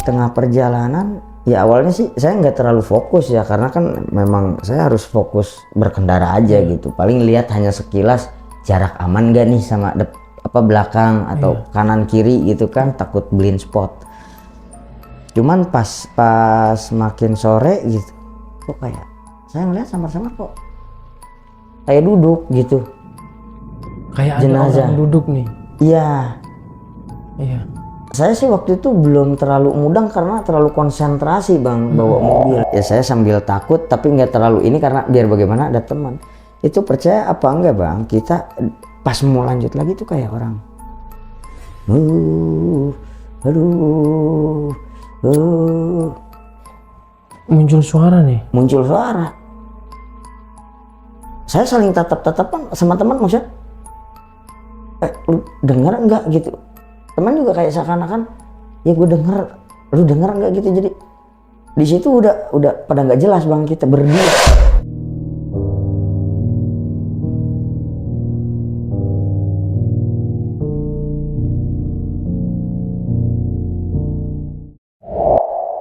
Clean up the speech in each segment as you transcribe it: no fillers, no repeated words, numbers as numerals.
tengah perjalanan ya awalnya sih saya nggak terlalu fokus ya, karena kan memang saya harus fokus berkendara aja gitu. Paling lihat hanya sekilas jarak aman gak nih sama belakang atau kanan kiri gitu kan, takut blind spot. Cuman pas makin sore gitu kok kayak saya ngeliat samar-samar kok kayak duduk gitu, Kayak jenazah. ada orang duduk nih. Iya, Iya. saya sih waktu itu belum terlalu mudeng karena terlalu konsentrasi bang bawa mobil. Ya saya sambil takut tapi nggak terlalu ini karena biar bagaimana ada teman. Itu percaya apa enggak bang, kita pas mau lanjut lagi tuh kayak orang aduh Muncul suara nih. muncul suara. Saya saling tatap-tatapan sama teman, maksudnya lu denger enggak gitu. Teman juga kayak seakan-akan ya gue denger, lu denger enggak gitu. Jadi di situ udah pada nggak jelas bang kita berdua.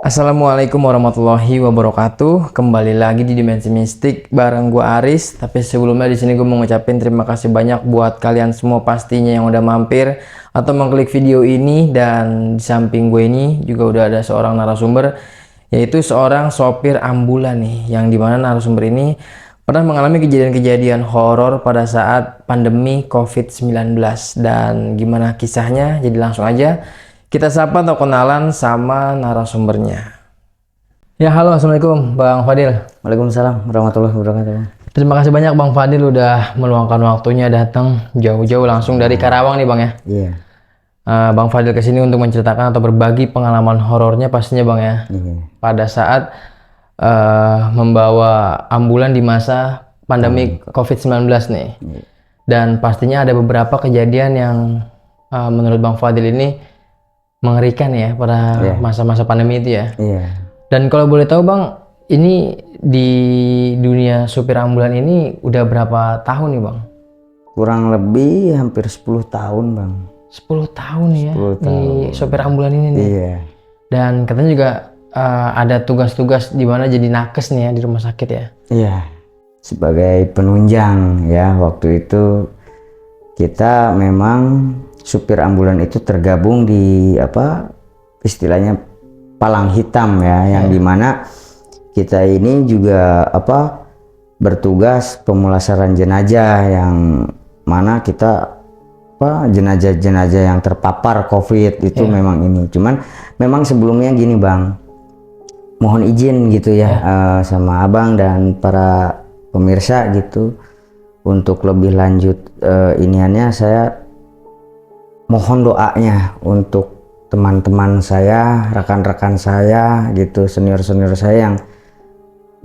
Assalamualaikum warahmatullahi wabarakatuh. Kembali lagi di Dimensi Mistik bareng gue Aris. Tapi sebelumnya di sini gue mau ngucapin terima kasih banyak buat kalian semua pastinya yang udah mampir atau mengklik video ini. Dan di samping gue ini juga udah ada seorang narasumber, yaitu seorang sopir ambulan nih, yang dimana narasumber ini pernah mengalami kejadian-kejadian horor pada saat pandemi COVID-19. Dan gimana kisahnya? Jadi langsung aja kita sapa atau kenalan sama narasumbernya. Ya, halo, assalamualaikum Bang Fadil. Waalaikumsalam warahmatullahi wabarakatuh. Terima kasih banyak Bang Fadil udah meluangkan waktunya datang jauh-jauh langsung dari Karawang nih Bang ya. Iya. Bang Fadil kesini untuk menceritakan atau berbagi pengalaman horornya pastinya Bang ya. Iya. Pada saat membawa ambulan di masa pandemi COVID-19 nih. Dan pastinya ada beberapa kejadian yang menurut Bang Fadil ini mengerikan ya pada masa-masa pandemi itu ya. Iya. Dan kalau boleh tahu Bang, ini di dunia supir ambulan ini udah berapa tahun nih Bang? Kurang lebih hampir 10 tahun bang. 10 tahun ya 10 di tahun. supir ambulan ini nih. Iya. Dan katanya juga ada tugas-tugas di mana jadi nakes nih ya di rumah sakit ya. Iya. Sebagai penunjang ya, waktu itu kita memang supir ambulan itu tergabung di istilahnya palang hitam ya, yang dimana kita ini juga bertugas pemulasaran jenazah, yang mana kita jenazah-jenazah yang terpapar COVID itu memang ini. Cuman memang sebelumnya gini bang, mohon izin gitu ya sama abang dan para pemirsa gitu, untuk lebih lanjut iniannya saya mohon doanya untuk teman-teman saya, rekan-rekan saya gitu, senior-senior saya yang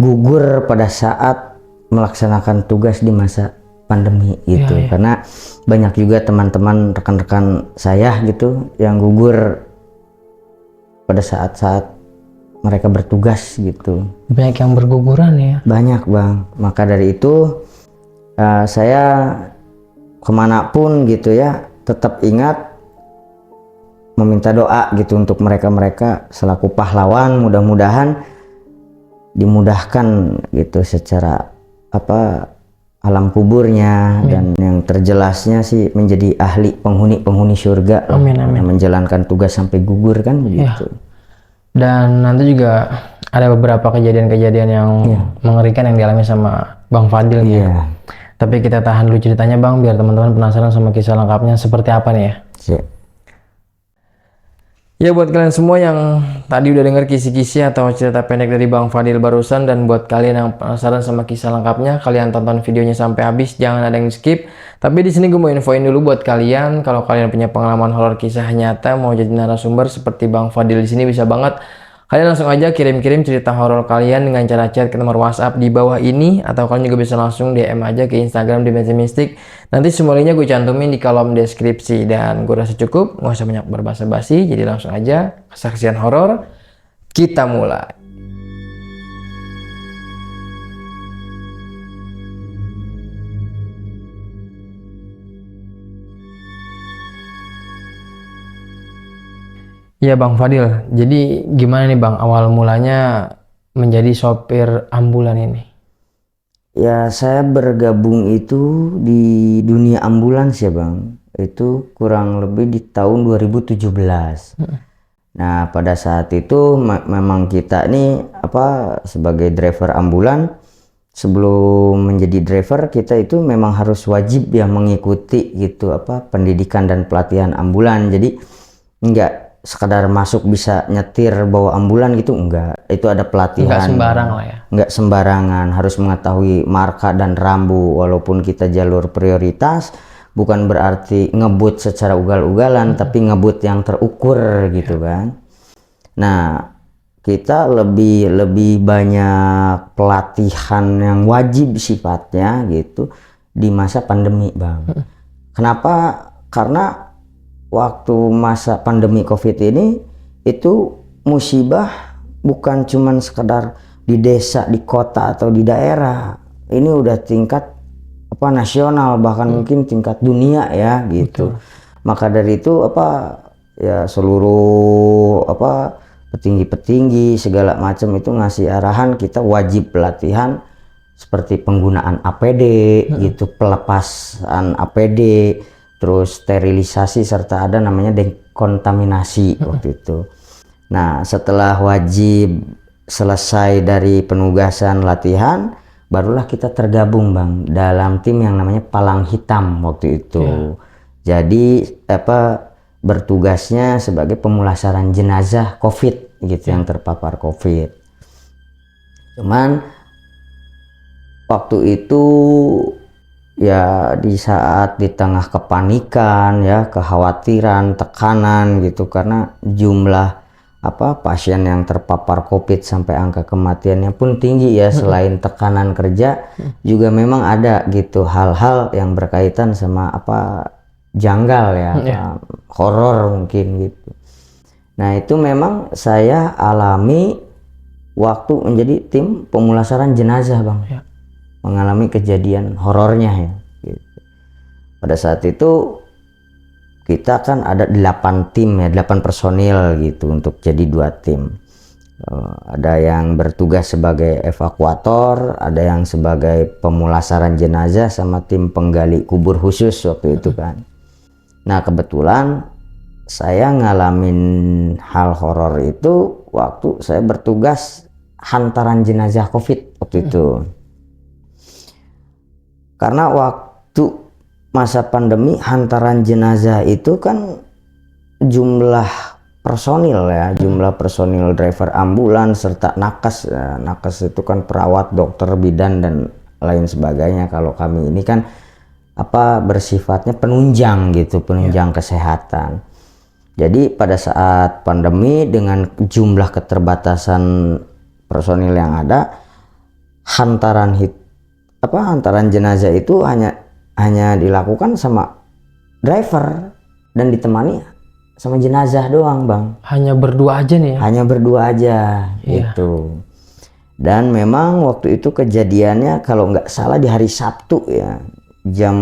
gugur pada saat melaksanakan tugas di masa pandemi gitu. Karena banyak juga teman-teman rekan-rekan saya gitu yang gugur pada saat-saat mereka bertugas gitu. Banyak yang berguguran ya. Banyak bang. Maka dari itu saya kemanapun gitu ya tetap ingat meminta doa gitu untuk mereka selaku pahlawan. Mudah-mudahan dimudahkan gitu secara alam kuburnya. Dan yang terjelasnya sih menjadi ahli penghuni surga. Amin, amin. Menjalankan tugas sampai gugur kan begitu. Dan nanti juga ada beberapa kejadian-kejadian yang mengerikan yang dialami sama Bang Fadil ya. Tapi kita tahan dulu ceritanya Bang, biar teman-teman penasaran sama kisah lengkapnya seperti apa nih ya. Ya, buat kalian semua yang tadi udah denger kisi-kisi atau cerita pendek dari Bang Fadil barusan, dan buat kalian yang penasaran sama kisah lengkapnya, kalian tonton videonya sampai habis, jangan ada yang skip. Tapi di sini gue mau infoin dulu buat kalian, kalau kalian punya pengalaman horor kisah nyata mau jadi narasumber seperti Bang Fadil di sini, bisa banget. Kalian langsung aja kirim-kirim cerita horor kalian dengan cara chat ke nomor WhatsApp di bawah ini, atau kalian juga bisa langsung DM aja ke Instagram Dimensi Mistik. Nanti semua linknya gue cantumin di kolom deskripsi. Dan gue rasa cukup, nggak usah banyak berbasa-basi, jadi langsung aja kesaksian horor kita mulai. Iya Bang Fadil, jadi gimana nih Bang awal mulanya menjadi sopir ambulan ini? Ya, saya bergabung itu di dunia ambulans ya Bang. Itu kurang lebih di tahun 2017. Nah, pada saat itu memang kita nih sebagai driver ambulan, sebelum menjadi driver kita itu memang harus wajib ya mengikuti gitu pendidikan dan pelatihan ambulan. Jadi enggak sekadar masuk bisa nyetir bawa ambulan gitu, enggak. Itu ada pelatihan. Nggak sembarang lah ya. Enggak sembarangan, harus mengetahui marka dan rambu. Walaupun kita jalur prioritas, bukan berarti ngebut secara ugal-ugalan, tapi ngebut yang terukur gitu kan. Nah, kita lebih banyak pelatihan yang wajib sifatnya gitu di masa pandemi Bang. Kenapa? Karena waktu masa pandemi COVID ini itu musibah bukan cuman sekedar di desa, di kota atau di daerah. Ini udah tingkat nasional, bahkan mungkin tingkat dunia ya gitu. Maka dari itu ya seluruh petinggi-petinggi segala macam itu ngasih arahan kita wajib pelatihan seperti penggunaan APD gitu, pelepasan APD, terus sterilisasi, serta ada namanya dekontaminasi waktu itu. Nah, setelah wajib selesai dari penugasan latihan, barulah kita tergabung Bang dalam tim yang namanya Palang Hitam waktu itu. Jadi bertugasnya sebagai pemulasaran jenazah COVID gitu yang terpapar COVID. Cuman waktu itu ya di saat di tengah kepanikan ya, kekhawatiran, tekanan gitu, karena jumlah pasien yang terpapar COVID sampai angka kematiannya pun tinggi ya. Selain tekanan kerja juga memang ada gitu hal-hal yang berkaitan sama janggal ya, horor mungkin gitu. Nah, itu memang saya alami waktu menjadi tim pemulasaran jenazah Bang. Mengalami kejadian horornya ya gitu. Pada saat itu kita kan ada 8 tim ya, 8 personil gitu untuk jadi 2 tim. Ada yang bertugas sebagai evakuator, ada yang sebagai pemulasaran jenazah, sama tim penggali kubur khusus waktu itu kan. Nah, kebetulan saya ngalamin hal horor itu waktu saya bertugas hantaran jenazah COVID waktu itu. Karena waktu masa pandemi hantaran jenazah itu kan jumlah personil ya, jumlah personil driver ambulans serta nakes. Nakes itu kan perawat, dokter, bidan dan lain sebagainya. Kalau kami ini kan bersifatnya penunjang gitu, penunjang kesehatan. Jadi pada saat pandemi dengan jumlah keterbatasan personil yang ada, hantaran jenazah itu hanya dilakukan sama driver dan ditemani sama jenazah doang Bang. Hanya berdua aja nih ya? Hanya berdua aja gitu. Dan memang waktu itu kejadiannya kalau nggak salah di hari Sabtu ya, jam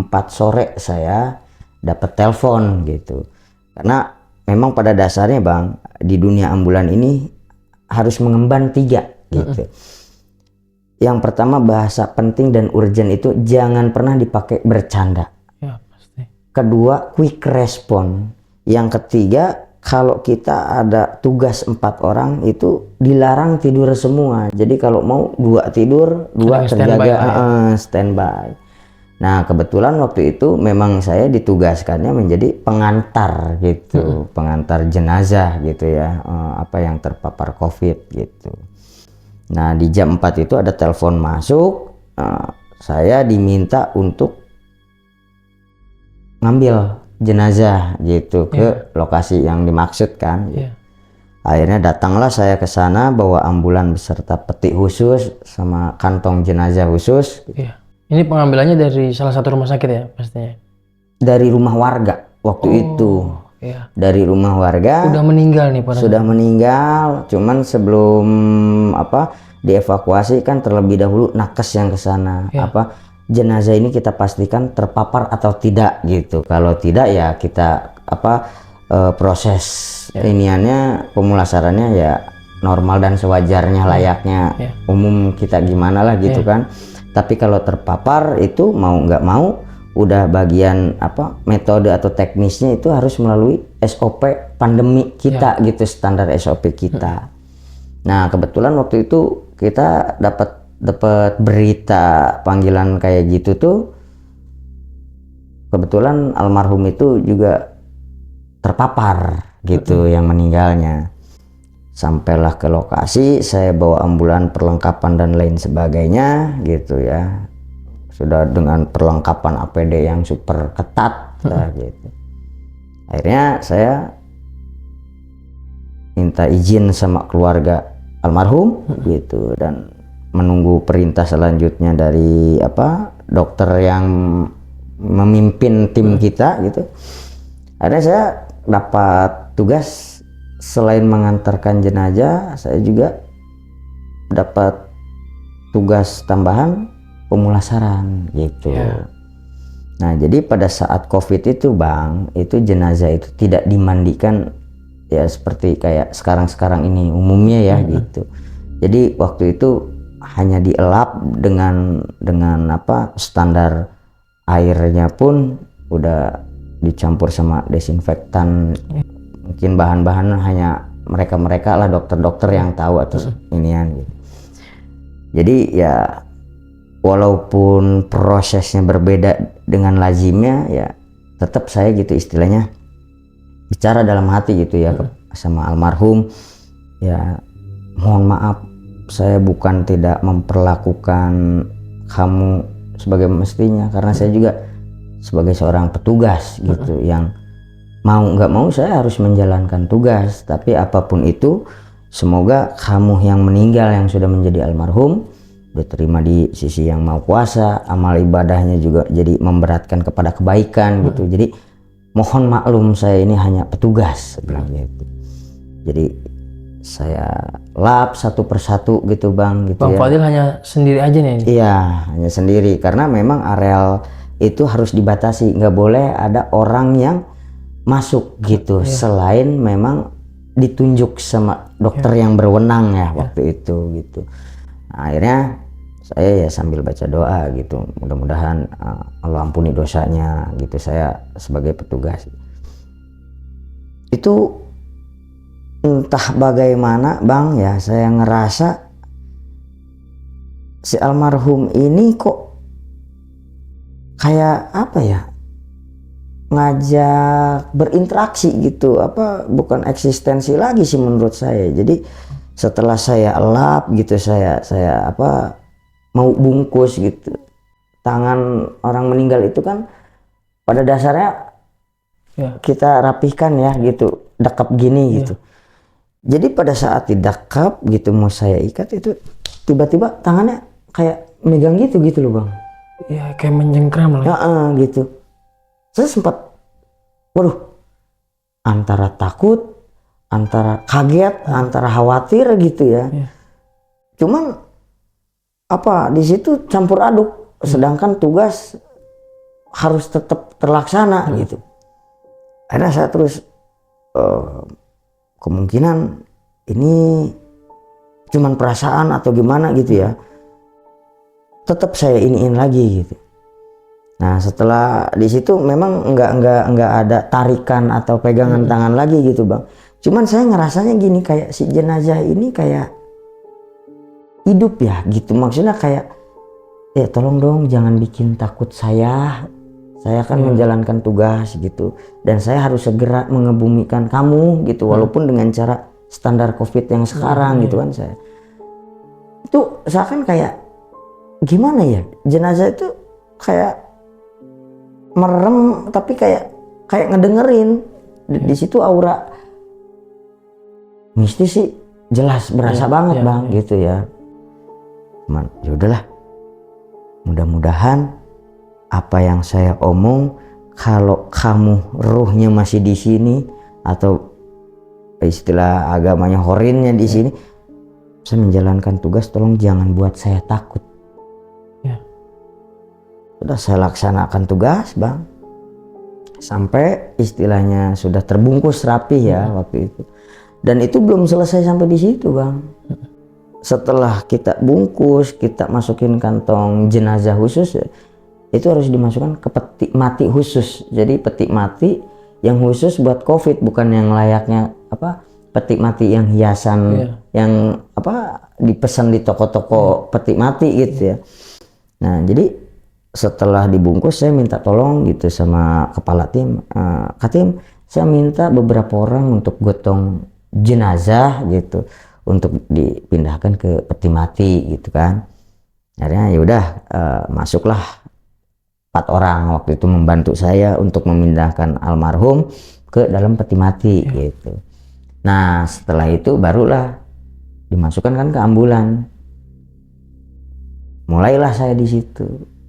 4 sore saya dapat telepon gitu. Karena memang pada dasarnya Bang, di dunia ambulan ini harus mengemban 3 gitu. Yang pertama, bahasa penting dan urgent itu jangan pernah dipakai bercanda. Ya, pasti. Kedua, quick respon. Yang ketiga, kalau kita ada tugas 4 orang itu dilarang tidur semua. Jadi kalau mau 2 tidur, 2 terjaga, standby. Nah, kebetulan waktu itu memang saya ditugaskannya menjadi pengantar gitu, pengantar jenazah gitu ya, yang terpapar COVID gitu. Nah, di jam 4 itu ada telepon masuk, saya diminta untuk ngambil jenazah gitu ke lokasi yang dimaksud kan. Akhirnya datanglah saya ke sana bawa ambulan beserta peti khusus sama kantong jenazah khusus. Ini pengambilannya dari salah satu rumah sakit ya pastinya? Dari rumah warga waktu itu. Dari rumah warga. Udah meninggal nih pada sudah saat meninggal, cuman sebelum dievakuasi kan terlebih dahulu nakes yang ke sana. Jenazah ini kita pastikan terpapar atau tidak gitu. Kalau tidak ya kita proses iniannya pemulasarannya ya normal dan sewajarnya layaknya umum kita gimana lah gitu kan. Tapi kalau terpapar itu mau nggak mau udah bagian apa metode atau teknisnya itu harus melalui SOP pandemi kita gitu, standar SOP kita. Nah kebetulan waktu itu kita dapat berita panggilan kayak gitu tuh, kebetulan almarhum itu juga terpapar gitu yang meninggalnya. Sampailah ke lokasi, saya bawa ambulan, perlengkapan dan lain sebagainya gitu ya. Sudah dengan perlengkapan APD yang super ketat lah gitu. Akhirnya saya minta izin sama keluarga almarhum gitu dan menunggu perintah selanjutnya dari apa dokter yang memimpin tim kita gitu. Akhirnya saya dapat tugas, selain mengantarkan jenazah, saya juga dapat tugas tambahan pemulasaran gitu. Nah, jadi pada saat COVID itu Bang, itu jenazah itu tidak dimandikan ya seperti kayak sekarang ini umumnya ya gitu. Jadi waktu itu hanya dielap dengan apa standar airnya pun udah dicampur sama desinfektan. Mungkin bahan-bahan hanya mereka lah dokter-dokter yang tahu atau inian gitu. Jadi ya walaupun prosesnya berbeda dengan lazimnya ya tetap saya gitu istilahnya bicara dalam hati gitu ya sama almarhum ya, mohon maaf saya bukan tidak memperlakukan kamu sebagai mestinya, karena saya juga sebagai seorang petugas gitu yang mau nggak mau saya harus menjalankan tugas. Tapi apapun itu semoga kamu yang meninggal yang sudah menjadi almarhum diterima di sisi yang mau kuasa, amal ibadahnya juga jadi memberatkan kepada kebaikan gitu. Jadi mohon maklum saya ini hanya petugas bilang gitu. Jadi saya lap satu persatu gitu Bang gitu. Bang Fadil hanya sendiri aja nih ini? Iya hanya sendiri, karena memang areal itu harus dibatasi, nggak boleh ada orang yang masuk gitu selain memang ditunjuk sama dokter yang berwenang ya waktu itu gitu. Nah, akhirnya saya ya sambil baca doa gitu, mudah-mudahan Allah ampuni dosanya gitu, saya sebagai petugas. Itu entah bagaimana Bang ya, saya ngerasa si almarhum ini kok kayak apa ya, ngajak berinteraksi gitu, apa bukan eksistensi lagi sih menurut saya. Jadi setelah saya elap gitu, saya apa mau bungkus gitu, tangan orang meninggal itu kan pada dasarnya kita rapihkan ya gitu, dekap gini gitu. Jadi pada saat didekap gitu mau saya ikat itu tiba-tiba tangannya kayak megang gitu loh Bang. Ya kayak mencengkram lah. Gitu. Saya sempat, waduh, antara takut, antara kaget, antara khawatir gitu ya. Cuman apa di situ campur aduk, sedangkan tugas harus tetap terlaksana gitu. Akhirnya saya terus kemungkinan ini cuman perasaan atau gimana gitu ya. Tetap saya iniin lagi gitu. Nah setelah di situ memang nggak ada tarikan atau pegangan tangan lagi gitu Bang. Cuman saya ngerasanya gini, kayak si jenazah ini kayak hidup ya gitu. Maksudnya kayak ya tolong dong jangan bikin takut saya kan menjalankan tugas gitu. Dan saya harus segera mengebumikan kamu gitu, walaupun dengan cara standar COVID yang sekarang gitu kan. Saya itu seakan kayak gimana ya, jenazah itu kayak merem tapi kayak ngedengerin. Di situ aura mistis sih jelas berasa banget Bang gitu ya. Cuman yaudahlah, mudah-mudahan apa yang saya omong, kalau kamu ruhnya masih di sini atau istilah agamanya horinnya di sini, saya menjalankan tugas, tolong jangan buat saya takut. Sudah saya laksanakan tugas Bang, sampai istilahnya sudah terbungkus rapi ya waktu itu. Dan itu belum selesai sampai di situ, Bang. Setelah kita bungkus, kita masukin kantong jenazah khusus ya, itu harus dimasukkan ke peti mati khusus. Jadi peti mati yang khusus buat COVID, bukan yang layaknya apa peti mati yang hiasan yang apa dipesan di toko-toko peti mati gitu ya. Nah, jadi setelah dibungkus saya minta tolong gitu sama kepala tim, Kak Tim, saya minta beberapa orang untuk gotong jenazah gitu untuk dipindahkan ke peti mati gitu kan. Akhirnya ya udah, masuklah 4 orang waktu itu membantu saya untuk memindahkan almarhum ke dalam peti mati gitu. Nah, setelah itu barulah dimasukkan kan ke ambulan. Mulailah saya di situ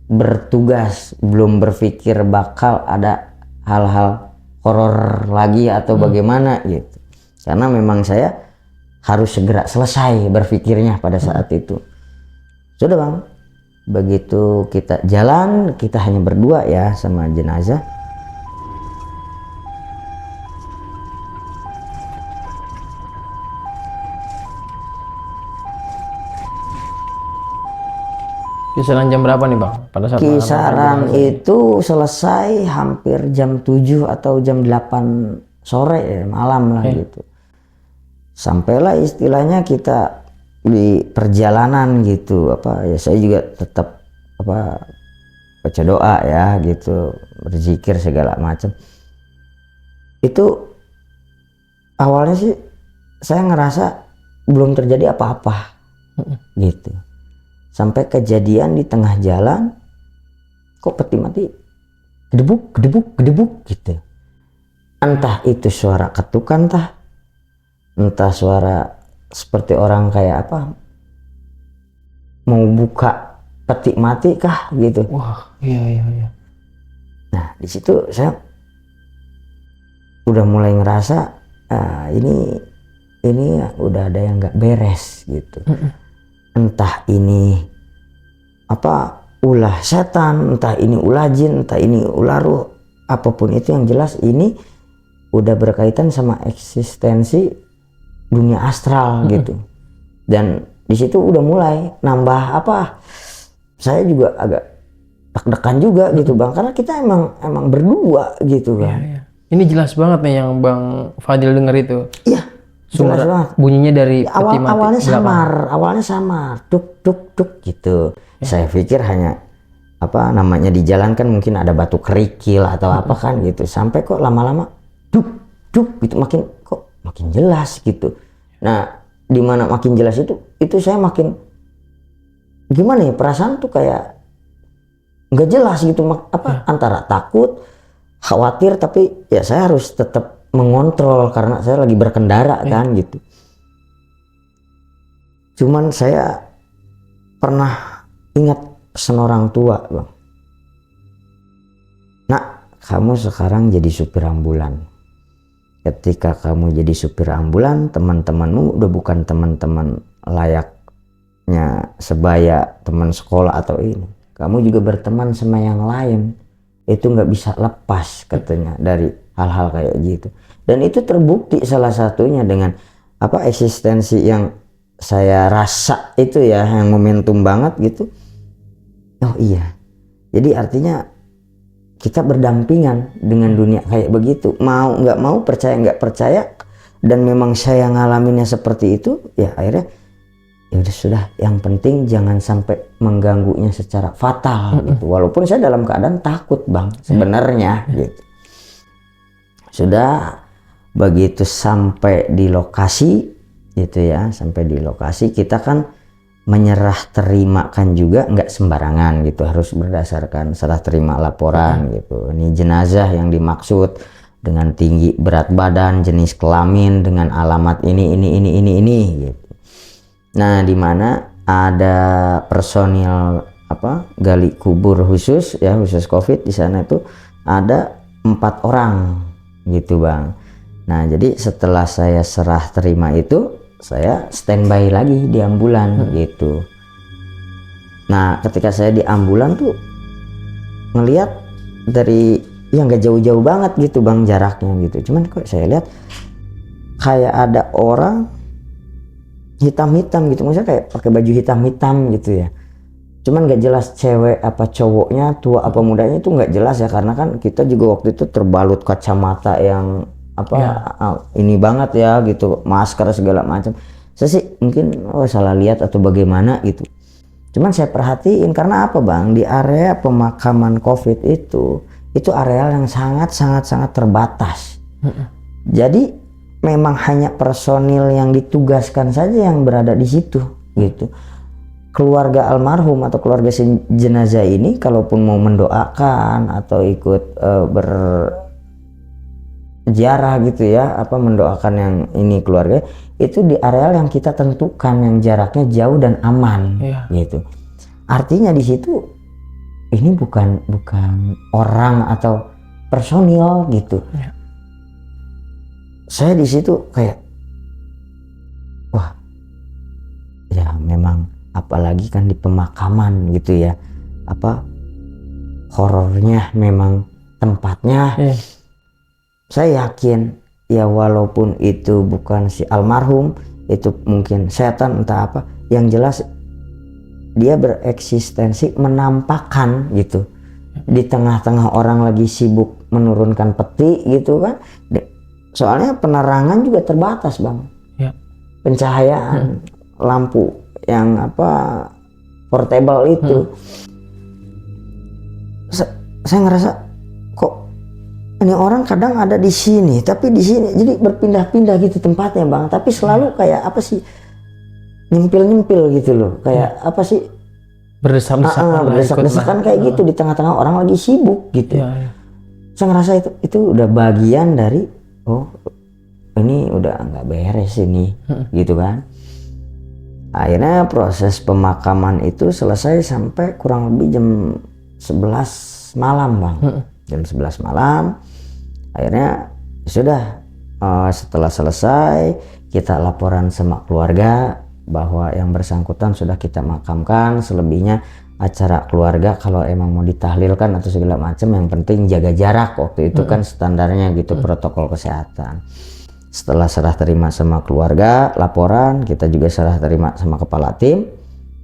bertugas, belum berpikir bakal ada hal-hal horor lagi atau bagaimana gitu. Karena memang saya harus segera selesai berpikirnya pada saat itu. Sudah, Bang. Begitu kita jalan, kita hanya berdua ya sama jenazah. Kisaran jam berapa nih, Bang? Pada saat Kisaran itu selesai hampir jam 7 atau jam 8 sore ya, malam lah gitu. Sampailah istilahnya kita di perjalanan gitu, apa ya, saya juga tetap apa baca doa ya gitu, berzikir segala macam. Itu awalnya sih saya ngerasa belum terjadi apa-apa gitu. Sampai kejadian di tengah jalan, kok peti mati gedebuk, gedebuk, gedebuk gitu. Entah itu suara ketukan entah suara seperti orang kayak apa, mau buka peti mati kah gitu. Wah, iya. Nah, di situ saya udah mulai ngerasa ini udah ada yang nggak beres gitu. Entah ini apa ulah setan, entah ini ulah jin, entah ini ulah ruh, apapun itu, yang jelas ini udah berkaitan sama eksistensi dunia astral gitu. Dan di situ udah mulai nambah apa, saya juga agak deg-degan juga gitu, Bang, karena kita emang berdua gitu kan. Iya. Ini jelas banget nih yang Bang Fadil denger itu. Iya, jelas banget. Bunyinya dari peti mati. Awalnya samar, duk duk duk gitu. Saya pikir hanya apa namanya di jalan kan mungkin ada batu kerikil atau apa kan gitu. Sampai kok lama-lama duk duk gitu, makin jelas gitu. Nah, di mana makin jelas itu saya makin gimana ya, perasaan tuh kayak nggak jelas gitu, antara takut, khawatir, tapi ya saya harus tetap mengontrol karena saya lagi berkendara kan gitu. Cuman saya pernah ingat pesan orang tua, Bang. Nak, kamu sekarang jadi supir ambulan. Ketika kamu jadi supir ambulan, teman-temanmu udah bukan teman-teman layaknya sebaya, teman sekolah atau ini. Kamu juga berteman sama yang lain. Itu nggak bisa lepas katanya dari hal-hal kayak gitu. Dan itu terbukti salah satunya dengan apa eksistensi yang saya rasa itu ya, yang momentum banget gitu. Oh iya, jadi artinya kita berdampingan dengan dunia kayak begitu. Mau nggak mau, percaya nggak percaya, dan memang saya ngalaminnya seperti itu, ya akhirnya ya udah sudah, yang penting jangan sampai mengganggunya secara fatal gitu. Walaupun saya dalam keadaan takut, Bang, sebenarnya gitu. Sudah begitu sampai di lokasi gitu ya, sampai di lokasi kita kan menyerah terimakan juga nggak sembarangan gitu, harus berdasarkan serah terima laporan gitu. Ini jenazah yang dimaksud dengan tinggi berat badan, jenis kelamin, dengan alamat ini gitu. Nah, di mana ada personil apa gali kubur khusus ya, khusus COVID, di sana itu ada 4 orang gitu, Bang. Nah, jadi setelah saya serah terima itu, saya standby lagi di ambulan gitu. Nah, ketika saya di ambulan tuh ngelihat dari ya nggak jauh-jauh banget gitu bang jaraknya gitu. Cuman kok saya lihat kayak ada orang hitam-hitam gitu, maksudnya kayak pakai baju hitam-hitam gitu ya. Cuman nggak jelas cewek apa cowoknya, tua apa mudanya itu nggak jelas ya, karena kan kita juga waktu itu terbalut kacamata yang apa ini banget ya gitu, masker segala macam. Saya sih mungkin salah lihat atau bagaimana gitu. Cuman saya perhatiin karena apa bang, di area pemakaman COVID itu areal yang sangat terbatas. Jadi memang hanya personil yang ditugaskan saja yang berada di situ gitu. Keluarga almarhum atau keluarga jenazah ini kalaupun mau mendoakan atau ikut berziarah gitu ya, apa mendoakan yang ini keluarga, itu di areal yang kita tentukan yang jaraknya jauh dan aman gitu. Artinya di situ ini bukan orang atau personil gitu. Saya di situ kayak wah ya memang, apalagi kan di pemakaman gitu ya, apa horornya memang tempatnya. Saya yakin ya walaupun itu bukan si almarhum, itu mungkin setan entah apa, yang jelas dia bereksistensi menampakkan gitu di tengah-tengah orang lagi sibuk menurunkan peti gitu kan. Soalnya penerangan juga terbatas bang, pencahayaan lampu yang apa portable itu. Saya ngerasa kok ini orang kadang ada di sini tapi di sini, jadi berpindah-pindah gitu tempatnya bang, tapi selalu kayak apa sih, nyempil gitu loh, kayak apa sih, berdesak-desakan kayak gitu di tengah-tengah orang lagi sibuk gitu. Saya ngerasa itu udah bagian dari ini udah nggak beres ini gitu kan. Akhirnya proses pemakaman itu selesai sampai kurang lebih jam 11 malam bang. Jam 11 malam akhirnya sudah, setelah selesai kita laporan sama keluarga bahwa yang bersangkutan sudah kita makamkan. Selebihnya acara keluarga kalau emang mau ditahlilkan atau segala macam, yang penting jaga jarak, waktu itu kan standarnya gitu, protokol kesehatan. Setelah serah terima sama keluarga, laporan kita juga serah terima sama kepala tim,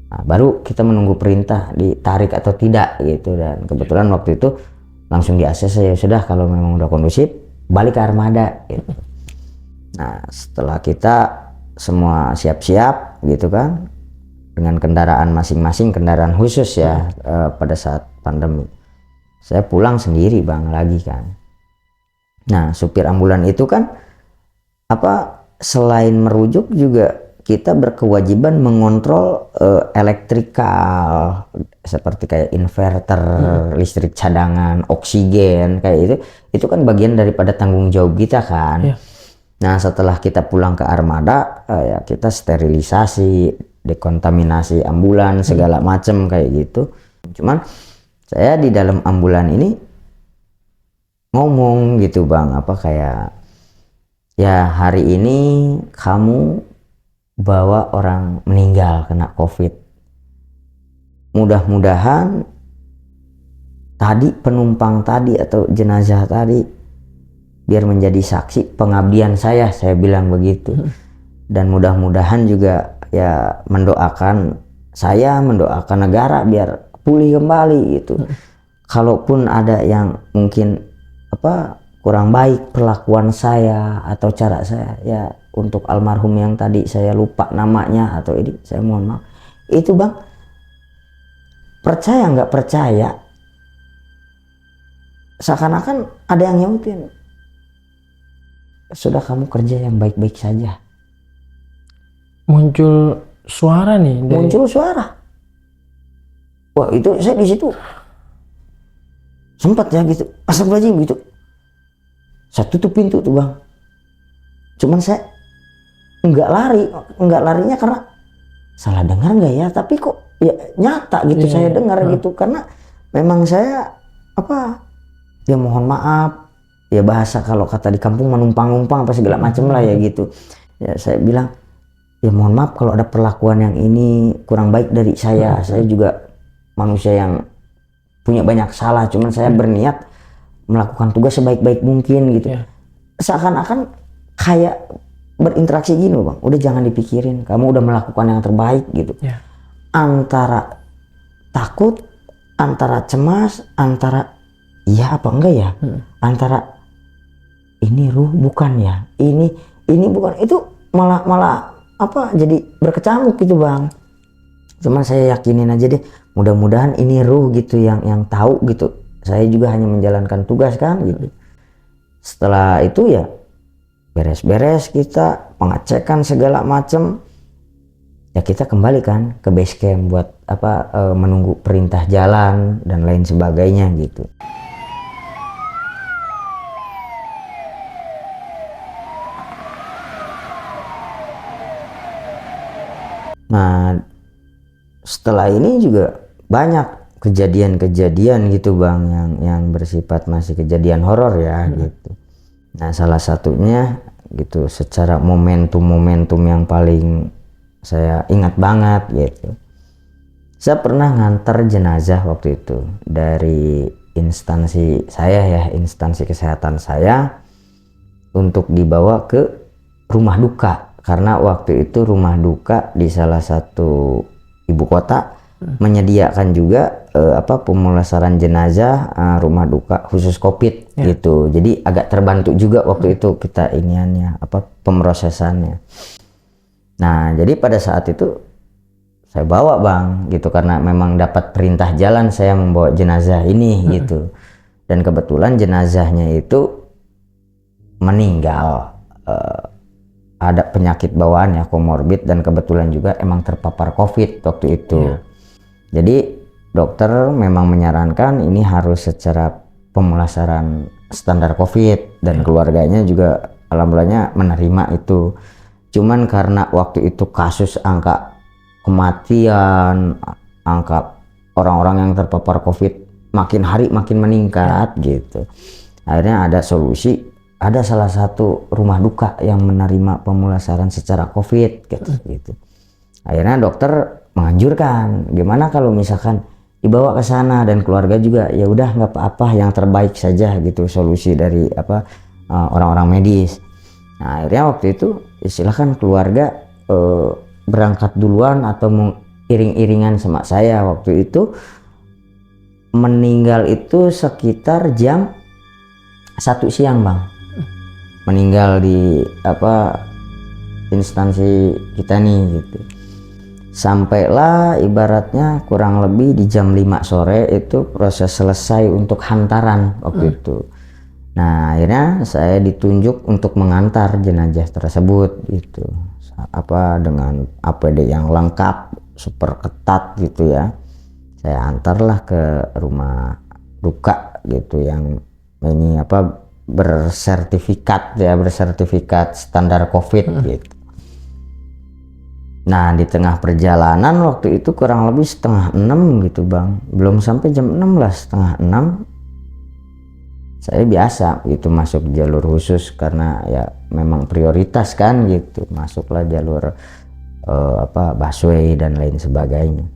nah, baru kita menunggu perintah ditarik atau tidak gitu. Dan kebetulan waktu itu langsung di ACC, ya sudah kalau memang udah kondusif balik ke armada gitu. Nah setelah kita semua siap-siap gitu kan dengan kendaraan masing-masing, kendaraan khusus ya, pada saat pandemi, saya pulang sendiri bang lagi kan. Nah supir ambulan itu kan apa, selain merujuk juga kita berkewajiban mengontrol elektrikal seperti kayak inverter, listrik cadangan, oksigen kayak itu kan bagian daripada tanggung jawab kita kan. Nah setelah kita pulang ke armada, ya kita sterilisasi, dekontaminasi ambulan segala macem kayak gitu. Cuman saya di dalam ambulan ini ngomong gitu bang, apa kayak ya hari ini kamu bawa orang meninggal kena COVID. Mudah-mudahan tadi penumpang tadi atau jenazah tadi biar menjadi saksi pengabdian saya bilang begitu. Dan mudah-mudahan juga ya mendoakan saya, mendoakan negara biar pulih kembali gitu. Kalaupun ada yang mungkin apa kurang baik perlakuan saya atau cara saya, ya untuk almarhum yang tadi saya lupa namanya atau ini, saya mohon maaf. Itu bang, percaya nggak percaya, seakan-akan ada yang nyautin, sudah kamu kerja yang baik-baik saja. Muncul suara nih dari... Muncul suara. Wah itu saya di situ sempat ya gitu, astagfirullahaladzim gitu. Saya tutup pintu tuh bang. Cuman saya nggak larinya karena salah dengar nggak ya, tapi kok ya nyata gitu, saya dengar gitu, karena memang saya apa ya mohon maaf ya, bahasa kalau kata di kampung menumpang-numpang apa segala macam lah ya gitu ya. Saya bilang ya mohon maaf kalau ada perlakuan yang ini kurang baik dari saya juga manusia yang punya banyak salah, cuman saya berniat melakukan tugas sebaik-baik mungkin gitu. Seakan-akan kayak berinteraksi gini Bang, udah jangan dipikirin, kamu udah melakukan yang terbaik gitu. Antara takut, antara cemas, antara iya apa enggak ya, antara ini ruh bukan ya, ini bukan, itu malah apa jadi berkecamuk gitu Bang. Cuman saya yakinin aja deh, mudah-mudahan ini ruh gitu yang tahu gitu, saya juga hanya menjalankan tugas kan gitu. Setelah itu ya beres-beres kita pengecekan segala macem, ya kita kembali kan ke base camp buat apa, menunggu perintah jalan dan lain sebagainya gitu. Nah setelah ini juga banyak kejadian-kejadian gitu Bang yang bersifat masih kejadian horor ya gitu. Nah salah satunya gitu secara momentum yang paling saya ingat banget gitu, saya pernah nganter jenazah waktu itu dari instansi saya ya, instansi kesehatan saya, untuk dibawa ke rumah duka, karena waktu itu rumah duka di salah satu ibu kota menyediakan juga pemulasaran jenazah, rumah duka khusus COVID gitu. Jadi agak terbantu juga waktu itu kita iniannya pemrosesannya. Nah jadi pada saat itu saya bawa Bang gitu, karena memang dapat perintah jalan saya membawa jenazah ini gitu. Dan kebetulan jenazahnya itu meninggal, ada penyakit bawaan ya, komorbid, dan kebetulan juga emang terpapar COVID waktu itu. Jadi dokter memang menyarankan ini harus secara pemulasaran standar COVID, dan keluarganya juga alhamdulillahnya menerima itu. Cuman karena waktu itu kasus angka kematian, angka orang-orang yang terpapar COVID makin hari makin meningkat gitu. Akhirnya ada solusi, ada salah satu rumah duka yang menerima pemulasaran secara COVID gitu. Akhirnya dokter menganjurkan gimana kalau misalkan dibawa ke sana, dan keluarga juga ya udah nggak apa-apa, yang terbaik saja gitu solusi dari orang-orang medis. Nah akhirnya waktu itu silahkan keluarga berangkat duluan atau iring-iringan sama saya. Waktu itu meninggal itu sekitar jam 1 siang Bang, meninggal di instansi kita nih gitu. Sampailah ibaratnya kurang lebih di jam 5 sore itu proses selesai untuk hantaran waktu itu. Nah akhirnya saya ditunjuk untuk mengantar jenazah tersebut gitu, dengan APD yang lengkap, super ketat gitu ya. Saya antarlah ke rumah duka gitu yang ini bersertifikat standar COVID gitu. Nah di tengah perjalanan waktu itu kurang lebih 5:30 gitu Bang, belum sampai jam 6 lah, 5:30 saya biasa gitu masuk jalur khusus, karena ya memang prioritas kan gitu, masuklah jalur busway dan lain sebagainya.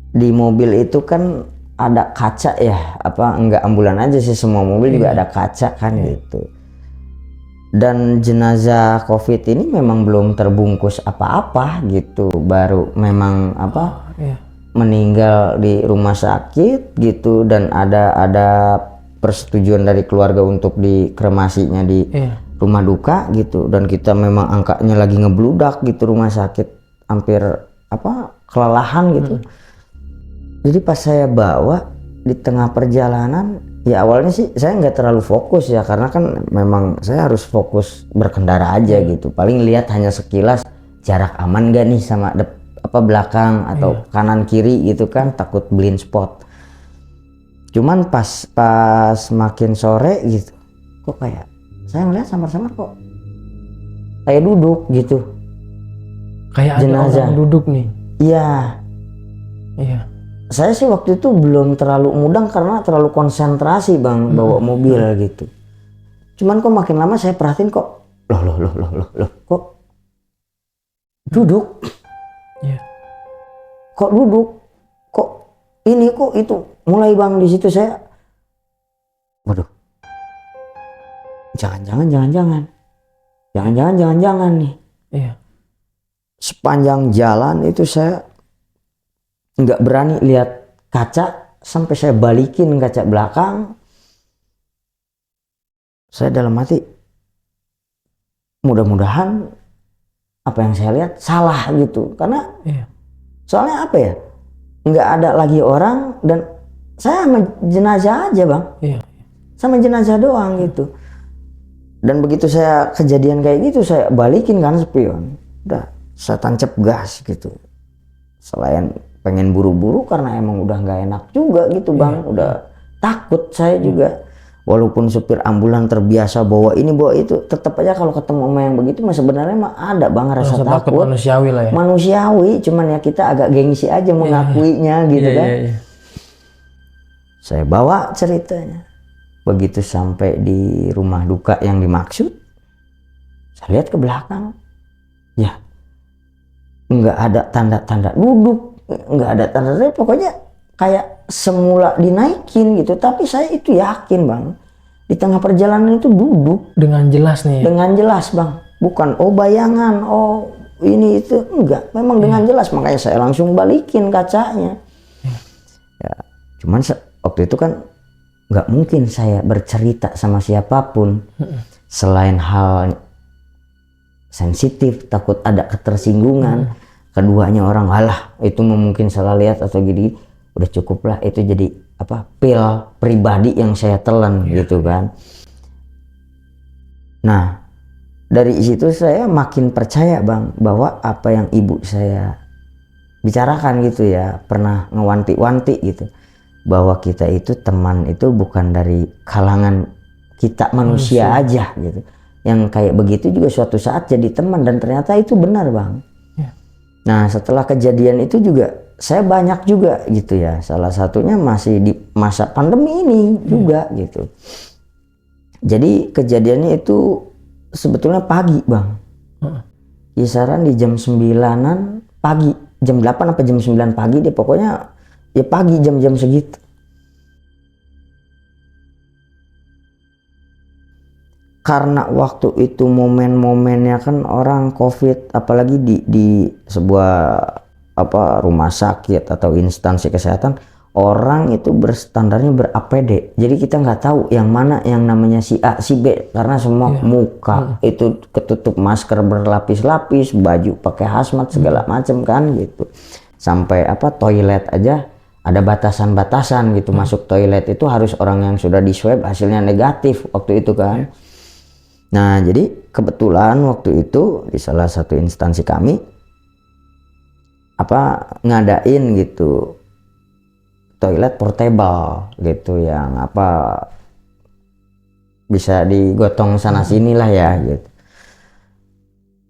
Di mobil itu kan ada kaca ya, enggak ambulan aja sih, semua mobil juga ada kaca kan gitu. Dan jenazah COVID ini memang belum terbungkus apa-apa gitu, baru memang meninggal di rumah sakit gitu, dan ada persetujuan dari keluarga untuk dikremasinya di rumah duka gitu. Dan kita memang angkanya lagi ngebludak gitu, rumah sakit hampir kelelahan gitu. Jadi pas saya bawa di tengah perjalanan, ya awalnya sih saya nggak terlalu fokus ya, karena kan memang saya harus fokus berkendara aja gitu. Paling lihat hanya sekilas jarak aman gak nih sama belakang atau kanan kiri gitu kan, takut blind spot. Cuman pas makin sore gitu, kok kayak saya ngeliat samar-samar kok kayak duduk gitu, kayak jenazah ada orang duduk nih. Iya. Saya sih waktu itu belum terlalu mudeng karena terlalu konsentrasi Bang bawa mobil gitu. Cuman kok makin lama saya perhatiin kok loh kok duduk. Kok duduk? Kok ini kok itu? Mulai Bang di situ saya waduh, jangan-jangan nih. Iya. Sepanjang jalan itu saya nggak berani lihat kaca, sampai saya balikin kaca belakang. Saya dalam hati, mudah-mudahan apa yang saya lihat salah gitu, karena soalnya apa ya, nggak ada lagi orang dan saya sama jenazah aja bang, sama jenazah doang gitu. Dan begitu saya kejadian kayak gitu, saya balikin kan spion, udah saya tancap gas gitu. Selain pengen buru-buru karena emang udah nggak enak juga gitu bang, udah takut saya juga. Walaupun supir ambulan terbiasa bawa ini bawa itu, tetap aja kalau ketemu sama yang begitu mah sebenarnya mah ada bang rasa takut. Manusiawi lah ya. Manusiawi, cuman ya kita agak gengsi aja mengakuinya gitu kan. Saya bawa ceritanya. Begitu sampai di rumah duka yang dimaksud, saya lihat ke belakang, ya nggak ada tanda-tanda duduk, nggak ada tanda-tanda, pokoknya kayak semula dinaikin gitu. Tapi saya itu yakin bang, di tengah perjalanan itu duduk dengan jelas nih. Dengan jelas bang, bukan oh bayangan, oh ini itu, enggak, memang dengan jelas. Makanya saya langsung balikin kacanya. Ya, cuman waktu itu kan nggak mungkin saya bercerita sama siapapun selain hal sensitif, takut ada ketersinggungan. Keduanya orang, alah itu mungkin salah lihat atau gini, udah cukup lah itu jadi apa, pil pribadi yang saya telan gitu kan. Nah dari situ saya makin percaya bang, bahwa apa yang ibu saya bicarakan gitu ya, pernah ngewanti-wanti gitu, bahwa kita itu teman itu bukan dari kalangan kita manusia aja gitu. Yang kayak begitu juga suatu saat jadi teman, dan ternyata itu benar bang. Nah setelah kejadian itu juga saya banyak juga gitu ya, salah satunya masih di masa pandemi ini juga gitu. Jadi kejadiannya itu sebetulnya pagi bang, kisaran di jam 9-an pagi, jam 8 apa jam 9 pagi deh, pokoknya ya pagi jam-jam segitu. Karena waktu itu momen-momennya kan orang COVID, apalagi di sebuah apa rumah sakit atau instansi kesehatan, orang itu berstandarnya ber-APD. Jadi kita nggak tahu yang mana yang namanya si A, si B, karena semua muka itu ketutup masker berlapis-lapis, baju pakai hazmat segala macam kan gitu. Sampai apa toilet aja ada batasan-batasan gitu. Masuk toilet itu harus orang yang sudah di swab hasilnya negatif waktu itu kan. Nah jadi kebetulan waktu itu di salah satu instansi kami apa ngadain gitu toilet portable gitu, yang apa bisa digotong sana sini lah ya gitu.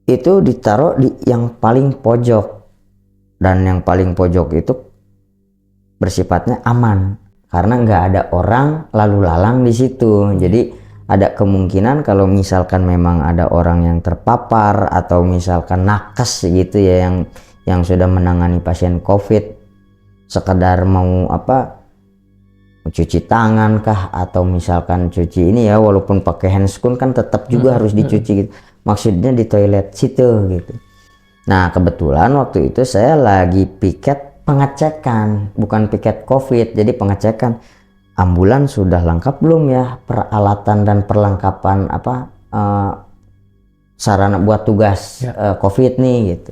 Itu ditaruh di yang paling pojok, dan yang paling pojok itu bersifatnya aman karena nggak ada orang lalu lalang di situ. Jadi ada kemungkinan kalau misalkan memang ada orang yang terpapar atau misalkan nakes gitu ya, yang sudah menangani pasien COVID, sekedar mau apa cuci tangan kah atau misalkan cuci ini ya, walaupun pakai handscoon kan tetap juga harus dicuci gitu. Maksudnya di toilet situ gitu. Nah kebetulan waktu itu saya lagi piket pengecekan, bukan piket COVID, jadi pengecekan ambulan sudah lengkap belum ya peralatan dan perlengkapan apa sarana buat tugas COVID nih gitu.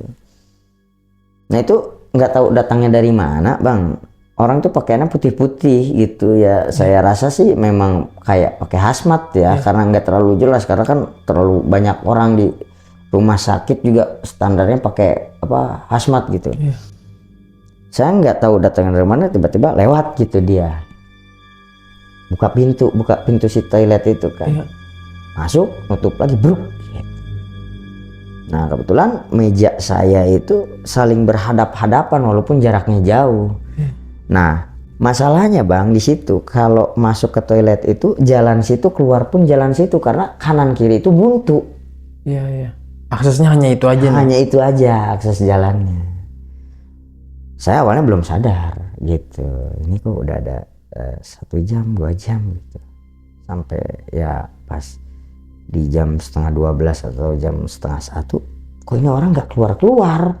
Nah itu nggak tahu datangnya dari mana bang, orang tuh pakaiannya putih-putih gitu ya. Saya rasa sih memang kayak pakai hazmat ya, karena nggak terlalu jelas, karena kan terlalu banyak orang di rumah sakit juga standarnya pakai apa hazmat gitu. Saya nggak tahu datangnya dari mana, tiba-tiba lewat gitu dia. Buka pintu si toilet itu kan, masuk, nutup lagi, bruk. Nah kebetulan meja saya itu saling berhadap-hadapan walaupun jaraknya jauh. Nah masalahnya bang di situ, kalau masuk ke toilet itu jalan situ, keluar pun jalan situ, karena kanan kiri itu buntu. Aksesnya hanya itu aja. Hanya itu aja akses jalannya. Saya awalnya belum sadar gitu, ini kok udah ada 1 jam 2 jam gitu. sampai ya pas di jam setengah 12 atau jam setengah 1, kok ini orang nggak keluar-keluar.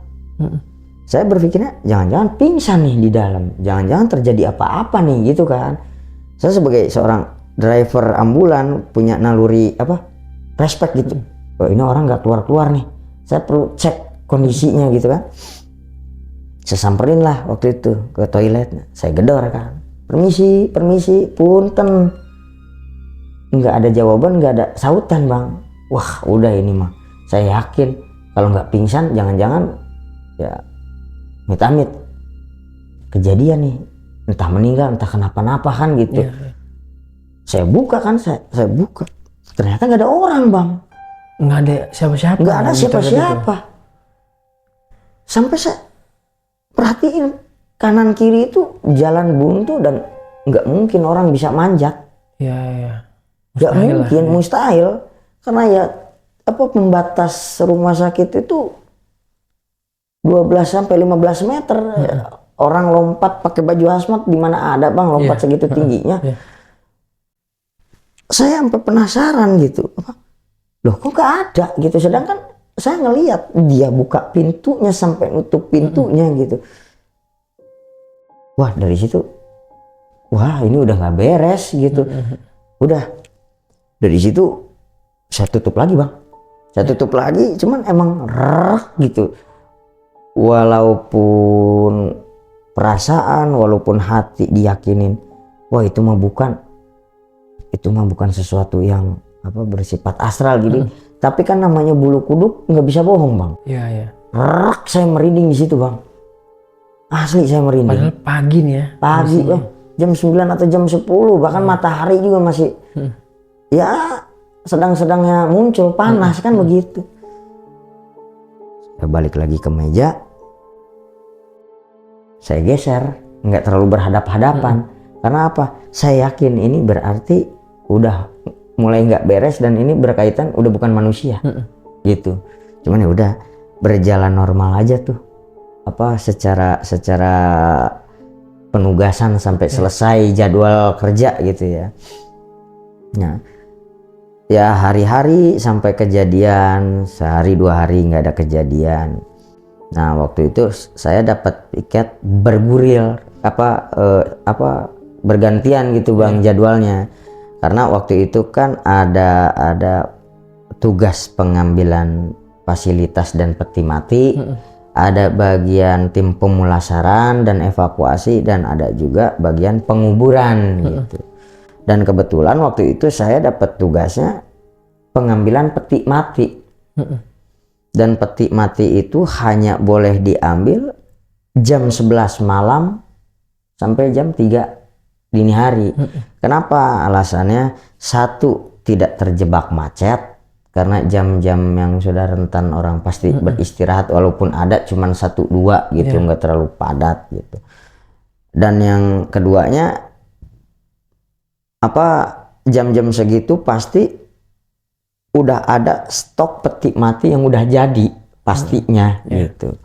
Saya berpikirnya jangan-jangan pingsan nih di dalam, jangan-jangan terjadi apa-apa nih gitu kan. Saya sebagai seorang driver ambulan punya naluri respect gitu. Oh, ini orang nggak keluar-keluar nih, saya perlu cek kondisinya gitu kan. Saya samperin lah waktu itu ke toilet, saya gedor kan, permisi punten. Nggak ada jawaban, nggak ada sautan bang. Wah udah ini mah saya yakin kalau nggak pingsan jangan-jangan ya amit-amit kejadian nih, entah meninggal entah kenapa-napa kan gitu. Saya buka kan, saya buka, ternyata nggak ada orang bang, nggak ada siapa-siapa, nggak ada siapa-siapa. Sampai saya perhatiin kanan kiri itu jalan buntu dan nggak mungkin orang bisa manjat. Nggak mungkin, mustahil, karena ya pembatas rumah sakit itu 12 sampai 15 meter. Orang lompat pakai baju hazmat di mana ada bang lompat segitu tingginya. Saya sampai penasaran gitu, loh kok nggak ada gitu, sedangkan saya ngelihat dia buka pintunya sampai nutup pintunya gitu. Wah dari situ, wah ini udah nggak beres gitu. Udah dari situ saya tutup lagi bang, saya tutup lagi, cuman emang gitu. Walaupun perasaan, walaupun hati diyakinin, wah itu mah bukan sesuatu yang bersifat astral gitu. Tapi kan namanya bulu kuduk nggak bisa bohong bang. Saya merinding di situ bang, asli saya merinding. Padahal pagi nih ya. Pagi bang, jam 9 atau jam 10, bahkan matahari juga masih ya sedang-sedangnya muncul panas kan begitu. Saya balik lagi ke meja, saya geser, nggak terlalu berhadap-hadapan. Karena apa? Saya yakin ini berarti udah mulai nggak beres dan ini berkaitan udah bukan manusia gitu. Cuman ya udah berjalan normal aja tuh, secara penugasan sampai selesai jadwal kerja gitu ya. Nah ya hari-hari sampai kejadian sehari 2 hari nggak ada kejadian. Nah waktu itu saya dapat tiket berguril bergantian gitu bang jadwalnya, karena waktu itu kan ada tugas pengambilan fasilitas dan peti mati, ada bagian tim pemulasaran dan evakuasi, dan ada juga bagian penguburan gitu. Dan kebetulan waktu itu saya dapat tugasnya pengambilan peti mati. Dan peti mati itu hanya boleh diambil jam 11 malam sampai jam 3 dini hari. Kenapa? Alasannya satu, tidak terjebak macet, karena jam-jam yang sudah rentan orang pasti beristirahat, walaupun ada cuman 1-2 gitu, nggak terlalu padat gitu. Dan yang keduanya jam-jam segitu pasti udah ada stok peti mati yang udah jadi pastinya gitu.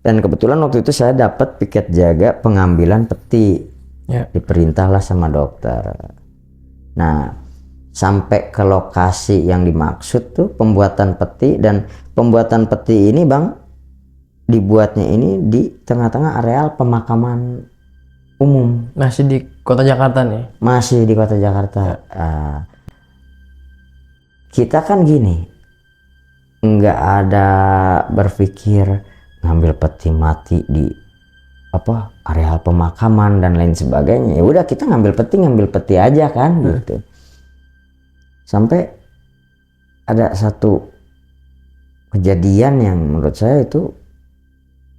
Dan kebetulan waktu itu saya dapat piket jaga pengambilan peti, diperintahlah sama dokter. Nah sampai ke lokasi yang dimaksud tuh pembuatan peti, dan pembuatan peti ini bang dibuatnya ini di tengah-tengah areal pemakaman umum. Masih di kota Jakarta nih? Masih di kota Jakarta. Kita kan gini, nggak ada berpikir ngambil peti mati di areal pemakaman dan lain sebagainya. Ya udah kita ngambil peti aja kan gitu. Sampai ada satu kejadian yang menurut saya itu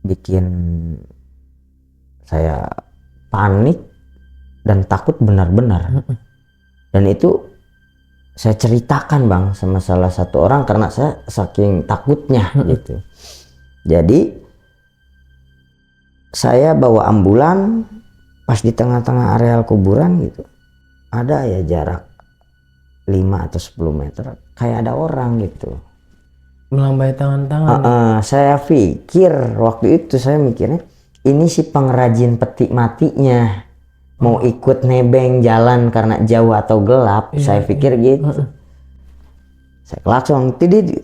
bikin saya panik dan takut benar-benar. Dan itu saya ceritakan bang sama salah satu orang karena saya saking takutnya gitu. Jadi saya bawa ambulan, pas di tengah-tengah areal kuburan gitu, ada ya jarak 5 atau 10 meter kayak ada orang gitu melambai tangan-tangan. Saya pikir waktu itu, saya mikirnya ini si pengrajin peti matinya mau ikut nebeng jalan karena jauh atau gelap. Saya pikir gitu. Saya klakson, Tidit,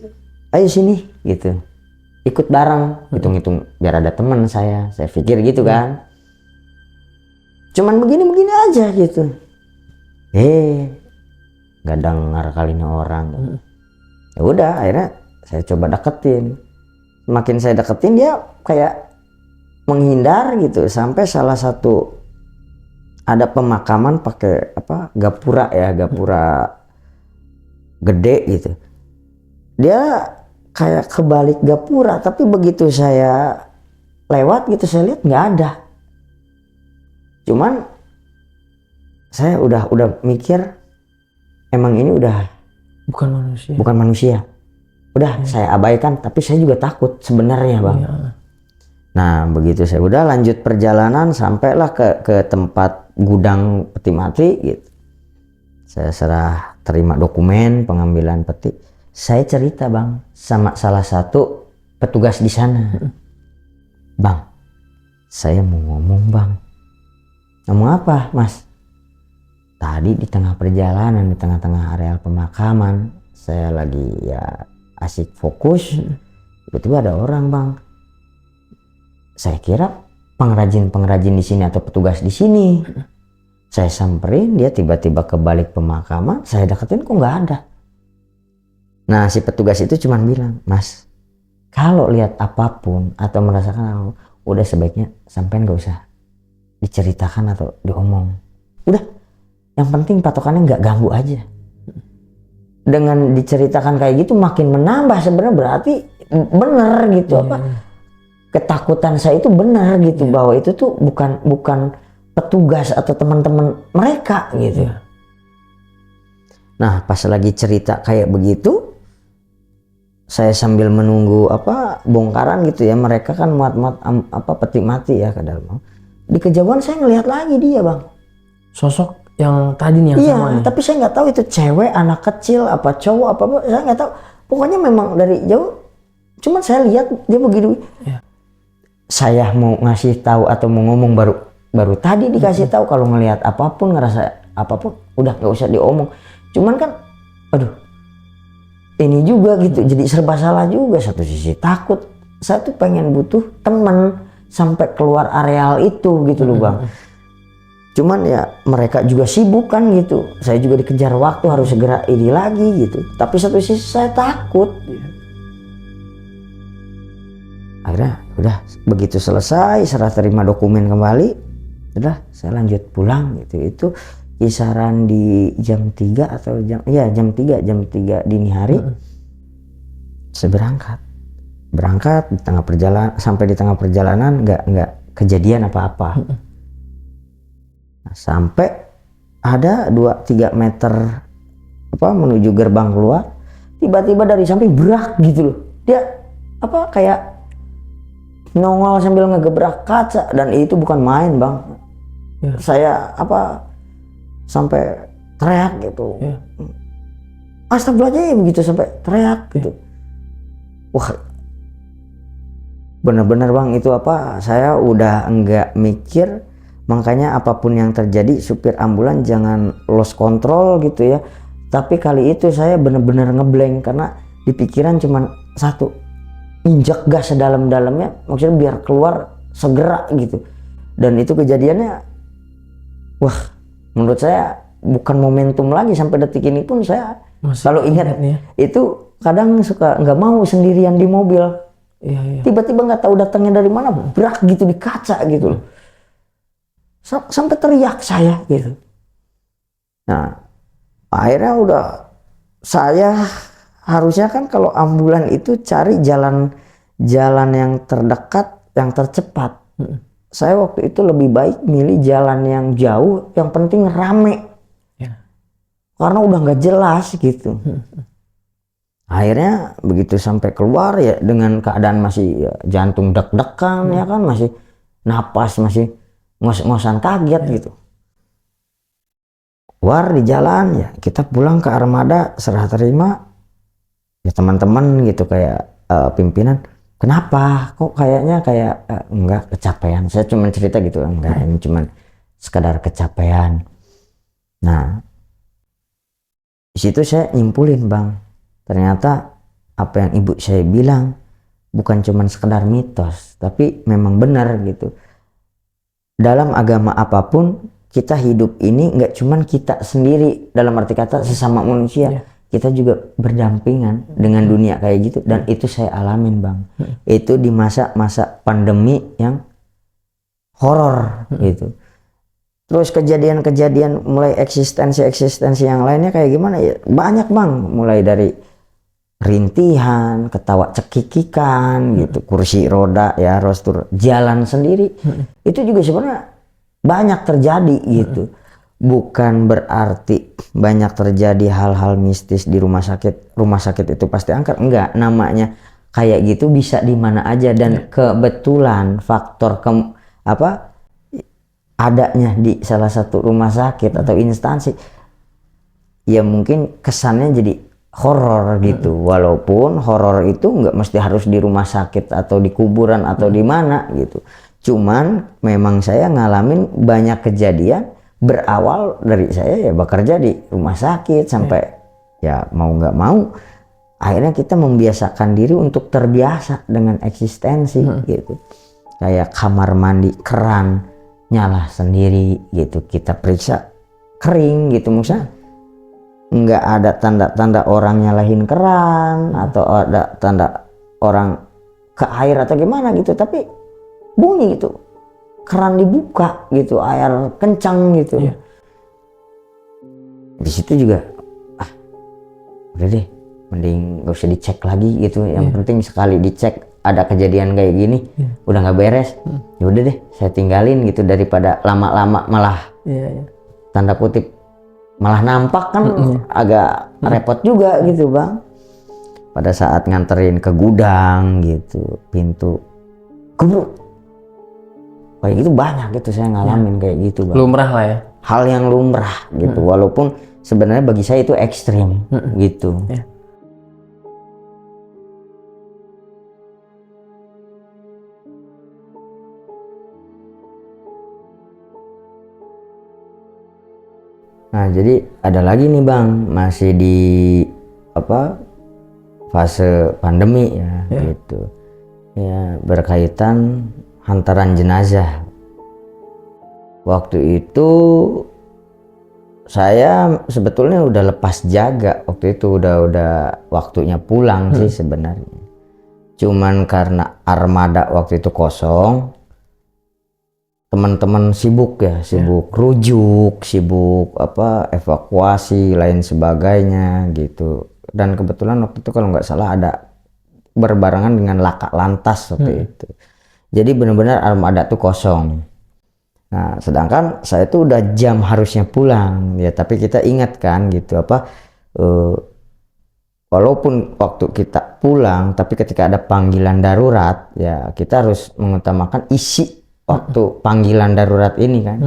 ayo sini gitu, ikut bareng, hitung-hitung biar ada teman saya pikir gitu kan. Cuman begini-begini aja gitu. Nggak dengar kali ini orang. Ya udah, akhirnya saya coba deketin. Makin saya deketin dia kayak menghindar gitu, sampai salah satu ada pemakaman pakai apa, gapura gede gitu. Dia kayak kebalik gapura, tapi begitu saya lewat gitu saya lihat nggak ada. Cuman saya udah mikir emang ini udah bukan manusia. Udah saya abaikan, tapi saya juga takut sebenarnya, Bang. Nah, begitu saya udah lanjut perjalanan sampailah ke tempat gudang peti mati gitu. Saya serah terima dokumen pengambilan peti. Saya cerita, Bang, sama salah satu petugas di sana. Bang, saya mau ngomong, Bang. Ngomong apa, Mas? Tadi di tengah perjalanan, di tengah-tengah areal pemakaman, saya lagi ya asik fokus, tiba-tiba ada orang, Bang. Saya kira pengrajin di sini atau petugas di sini. Saya samperin, dia tiba-tiba kebalik pemakaman, saya deketin kok nggak ada. Nah, si petugas itu cuman bilang, Mas, kalau lihat apapun atau merasakan udah sebaiknya sampean nggak usah diceritakan atau diomong. Udah, yang penting patokannya nggak ganggu aja. Dengan diceritakan kayak gitu makin menambah sebenarnya, berarti bener gitu ketakutan saya itu benar gitu, bahwa itu tuh bukan petugas atau teman-teman mereka gitu. Nah, pas lagi cerita kayak begitu, saya sambil menunggu bongkaran gitu ya, mereka kan muat-muat peti mati ya ke dalam. Di kejauhan saya ngelihat lagi dia, Bang. Sosok yang tadi nih yang sama nih. Tapi saya nggak tahu itu cewek, anak kecil, apa cowok, apa saya nggak tahu. Pokoknya memang dari jauh. Cuman saya lihat dia begitu. Saya mau ngasih tahu atau mau ngomong baru tadi dikasih tahu, kalau ngelihat apapun, ngerasa apapun, udah nggak usah diomong. Cuman kan, aduh, ini juga gitu, jadi serba salah juga. Satu sisi takut, saya tuh pengen butuh teman sampai keluar areal itu gitu loh, Bang. Cuman ya mereka juga sibuk kan gitu, saya juga dikejar waktu harus segera ini lagi gitu. Tapi satu sisi saya takut. Akhirnya udah begitu selesai serah terima dokumen kembali, udah saya lanjut pulang gitu. Itu kisaran di jam 3 atau jam 3 dini hari. Saya berangkat di tengah perjalanan, sampai di tengah perjalanan nggak kejadian apa-apa. Nah, sampai ada 2-3 meter menuju gerbang keluar, tiba-tiba dari samping berak gitu loh. Dia kayak nongol sambil ngegebrak kaca, dan itu bukan main, Bang. Saya sampai teriak gitu. Astagfirullahaladzim begitu, sampai teriak gitu. Wah, bener-bener, Bang, itu saya udah enggak mikir. Makanya apapun yang terjadi, supir ambulan jangan lost control gitu ya. Tapi kali itu saya bener-bener ngeblank, karena di pikiran cuman satu, injak gas sedalam-dalamnya, maksudnya biar keluar segera gitu. Dan itu kejadiannya, wah, menurut saya bukan momentum lagi. Sampai detik ini pun saya kalau ingat itu kadang suka nggak mau sendirian di mobil. Tiba-tiba nggak tahu datangnya dari mana, berak gitu di kaca gitu loh. Sampai teriak saya gitu. Nah, akhirnya udah, saya harusnya kan kalau ambulan itu cari jalan yang terdekat, yang tercepat. Saya waktu itu lebih baik milih jalan yang jauh, yang penting rame. Karena udah nggak jelas gitu. Akhirnya begitu sampai keluar ya, dengan keadaan masih jantung deg-degan ya kan, masih napas masih ngos-ngosan kaget gitu. Keluar di jalan ya, kita pulang ke armada, serah terima ya teman-teman gitu, kayak pimpinan, kenapa kok kayaknya enggak kecapean. Saya cuma cerita gitu, enggak, ini cuman sekadar kecapean. Nah, di situ saya nyimpulin Bang, ternyata apa yang ibu saya bilang bukan cuma sekedar mitos, tapi memang benar gitu. Dalam agama apapun kita hidup ini nggak cuman kita sendiri, dalam arti kata sesama manusia, kita juga berdampingan dengan dunia kayak gitu. Dan itu saya alamin Bang, itu di masa-masa pandemi yang horor gitu. Terus kejadian-kejadian mulai eksistensi yang lainnya kayak gimana ya, banyak Bang, mulai dari rintihan, ketawa cekikikan gitu, kursi roda ya, rostur jalan sendiri, itu juga sebenarnya banyak terjadi gitu. Bukan berarti banyak terjadi hal-hal mistis di rumah sakit itu pasti angker, enggak, namanya kayak gitu bisa di mana aja. Dan kebetulan faktor adanya di salah satu rumah sakit atau instansi ya mungkin kesannya jadi horor gitu. Walaupun horor itu nggak mesti harus di rumah sakit atau di kuburan atau di mana gitu. Cuman memang saya ngalamin banyak kejadian berawal dari saya ya bekerja di rumah sakit sampai ya mau nggak mau akhirnya kita membiasakan diri untuk terbiasa dengan eksistensi gitu. Kayak kamar mandi keran nyala sendiri gitu, kita periksa kering gitu, maksudnya nggak ada tanda-tanda orang nyalahin keran atau ada tanda orang ke air atau gimana gitu, tapi bunyi gitu, keran dibuka gitu, air kencang gitu. Di situ juga udah deh, mending gak usah dicek lagi gitu. Yang penting sekali dicek ada kejadian kayak gini udah nggak beres, ya udah deh saya tinggalin gitu, daripada lama-lama malah tanda kutip malah nampak kan agak repot juga gitu Bang. Pada saat nganterin ke gudang gitu, pintu kebruk kayak gitu banyak gitu, saya ngalamin kayak gitu Bang. Lumrah lah ya, Hal yang lumrah gitu, walaupun sebenarnya bagi saya itu ekstrim gitu. Nah, jadi ada lagi nih Bang, masih di fase pandemi ya gitu. Ya, berkaitan hantaran jenazah. Waktu itu saya sebetulnya udah lepas jaga, waktu itu udah waktunya pulang sih sebenarnya. Cuman karena armada waktu itu kosong, teman-teman sibuk rujuk, sibuk evakuasi lain sebagainya gitu. Dan kebetulan waktu itu kalau nggak salah ada berbarengan dengan laka lantas waktu itu. Jadi benar-benar armada tuh kosong. Nah, sedangkan saya tuh udah jam harusnya pulang ya, tapi kita ingat kan gitu walaupun waktu kita pulang, tapi ketika ada panggilan darurat ya kita harus mengutamakan isi waktu panggilan darurat ini kan.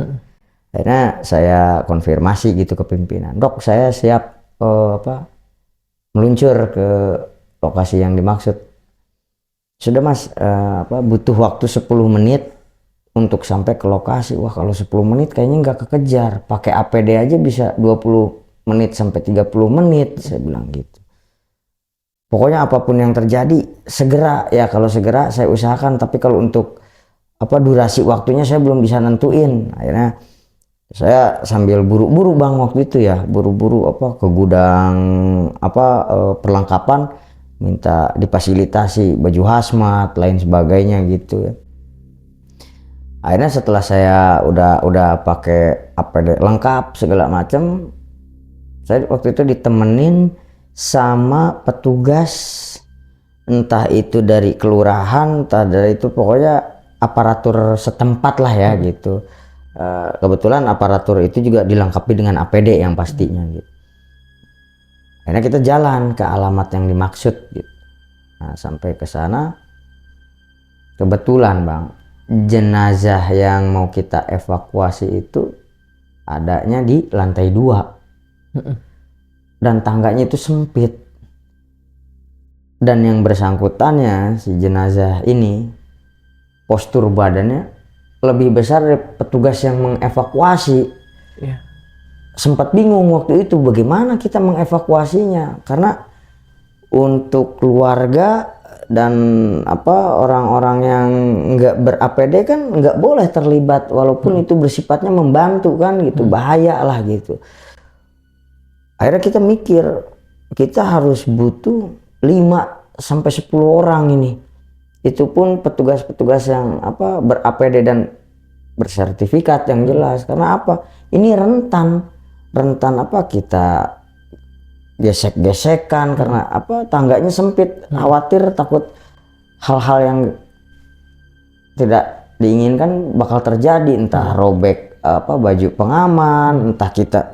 Akhirnya saya konfirmasi gitu ke pimpinan, Dok saya siap meluncur ke lokasi yang dimaksud. Sudah Mas, butuh waktu 10 menit untuk sampai ke lokasi. Wah kalau 10 menit kayaknya nggak kekejar, pakai APD aja bisa 20 menit sampai 30 menit, saya bilang gitu. Pokoknya apapun yang terjadi segera ya, kalau segera saya usahakan, tapi kalau untuk durasi waktunya saya belum bisa nentuin. Akhirnya saya sambil buru-buru Bang waktu itu ya, buru-buru ke gudang perlengkapan, minta difasilitasi baju hazmat lain sebagainya gitu ya. Akhirnya setelah saya udah pakai APD lengkap segala macam, saya waktu itu ditemenin sama petugas, entah itu dari kelurahan, entah dari itu pokoknya aparatur setempat lah ya gitu. Kebetulan aparatur itu juga dilengkapi dengan APD yang pastinya gitu. Akhirnya kita jalan ke alamat yang dimaksud gitu. Nah, sampai ke sana kebetulan Bang, jenazah yang mau kita evakuasi itu adanya di lantai 2 dan tangganya itu sempit, dan yang bersangkutannya si jenazah ini postur badannya lebih besar dari petugas yang mengevakuasi. Iya. Sempat bingung waktu itu bagaimana kita mengevakuasinya, karena untuk keluarga dan orang-orang yang nggak ber-APD kan nggak boleh terlibat, walaupun itu bersifatnya membantu kan gitu, bahaya lah gitu. Akhirnya kita mikir kita harus butuh 5-10 orang ini, itu pun petugas-petugas yang ber-APD dan bersertifikat yang jelas. Karena ini rentan kita gesek-gesekan, karena tangganya sempit, khawatir takut hal-hal yang tidak diinginkan bakal terjadi, entah robek baju pengaman, entah kita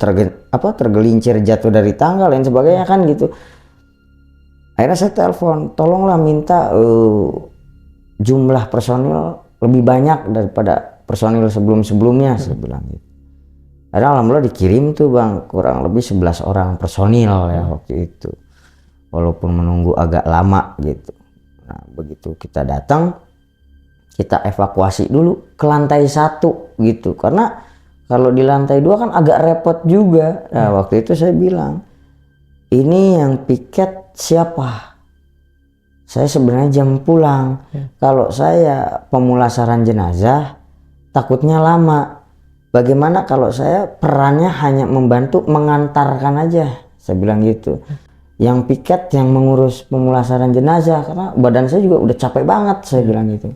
tergelincir jatuh dari tangga lain sebagainya kan gitu. Akhirnya saya telepon, tolonglah minta jumlah personil lebih banyak daripada personil sebelum-sebelumnya, saya bilang gitu. Akhirnya alhamdulillah dikirim tuh Bang, kurang lebih 11 orang personil ya waktu itu, walaupun menunggu agak lama gitu. Nah begitu kita datang, kita evakuasi dulu ke lantai 1 gitu, karena kalau di lantai 2 kan agak repot juga. Nah waktu itu saya bilang, ini yang piket siapa? Saya sebenarnya jam pulang. Kalau saya pemulasaran jenazah takutnya lama. Bagaimana kalau saya perannya hanya membantu mengantarkan aja? Saya bilang gitu. Yang piket yang mengurus pemulasaran jenazah, karena badan saya juga udah capek banget, saya bilang gitu.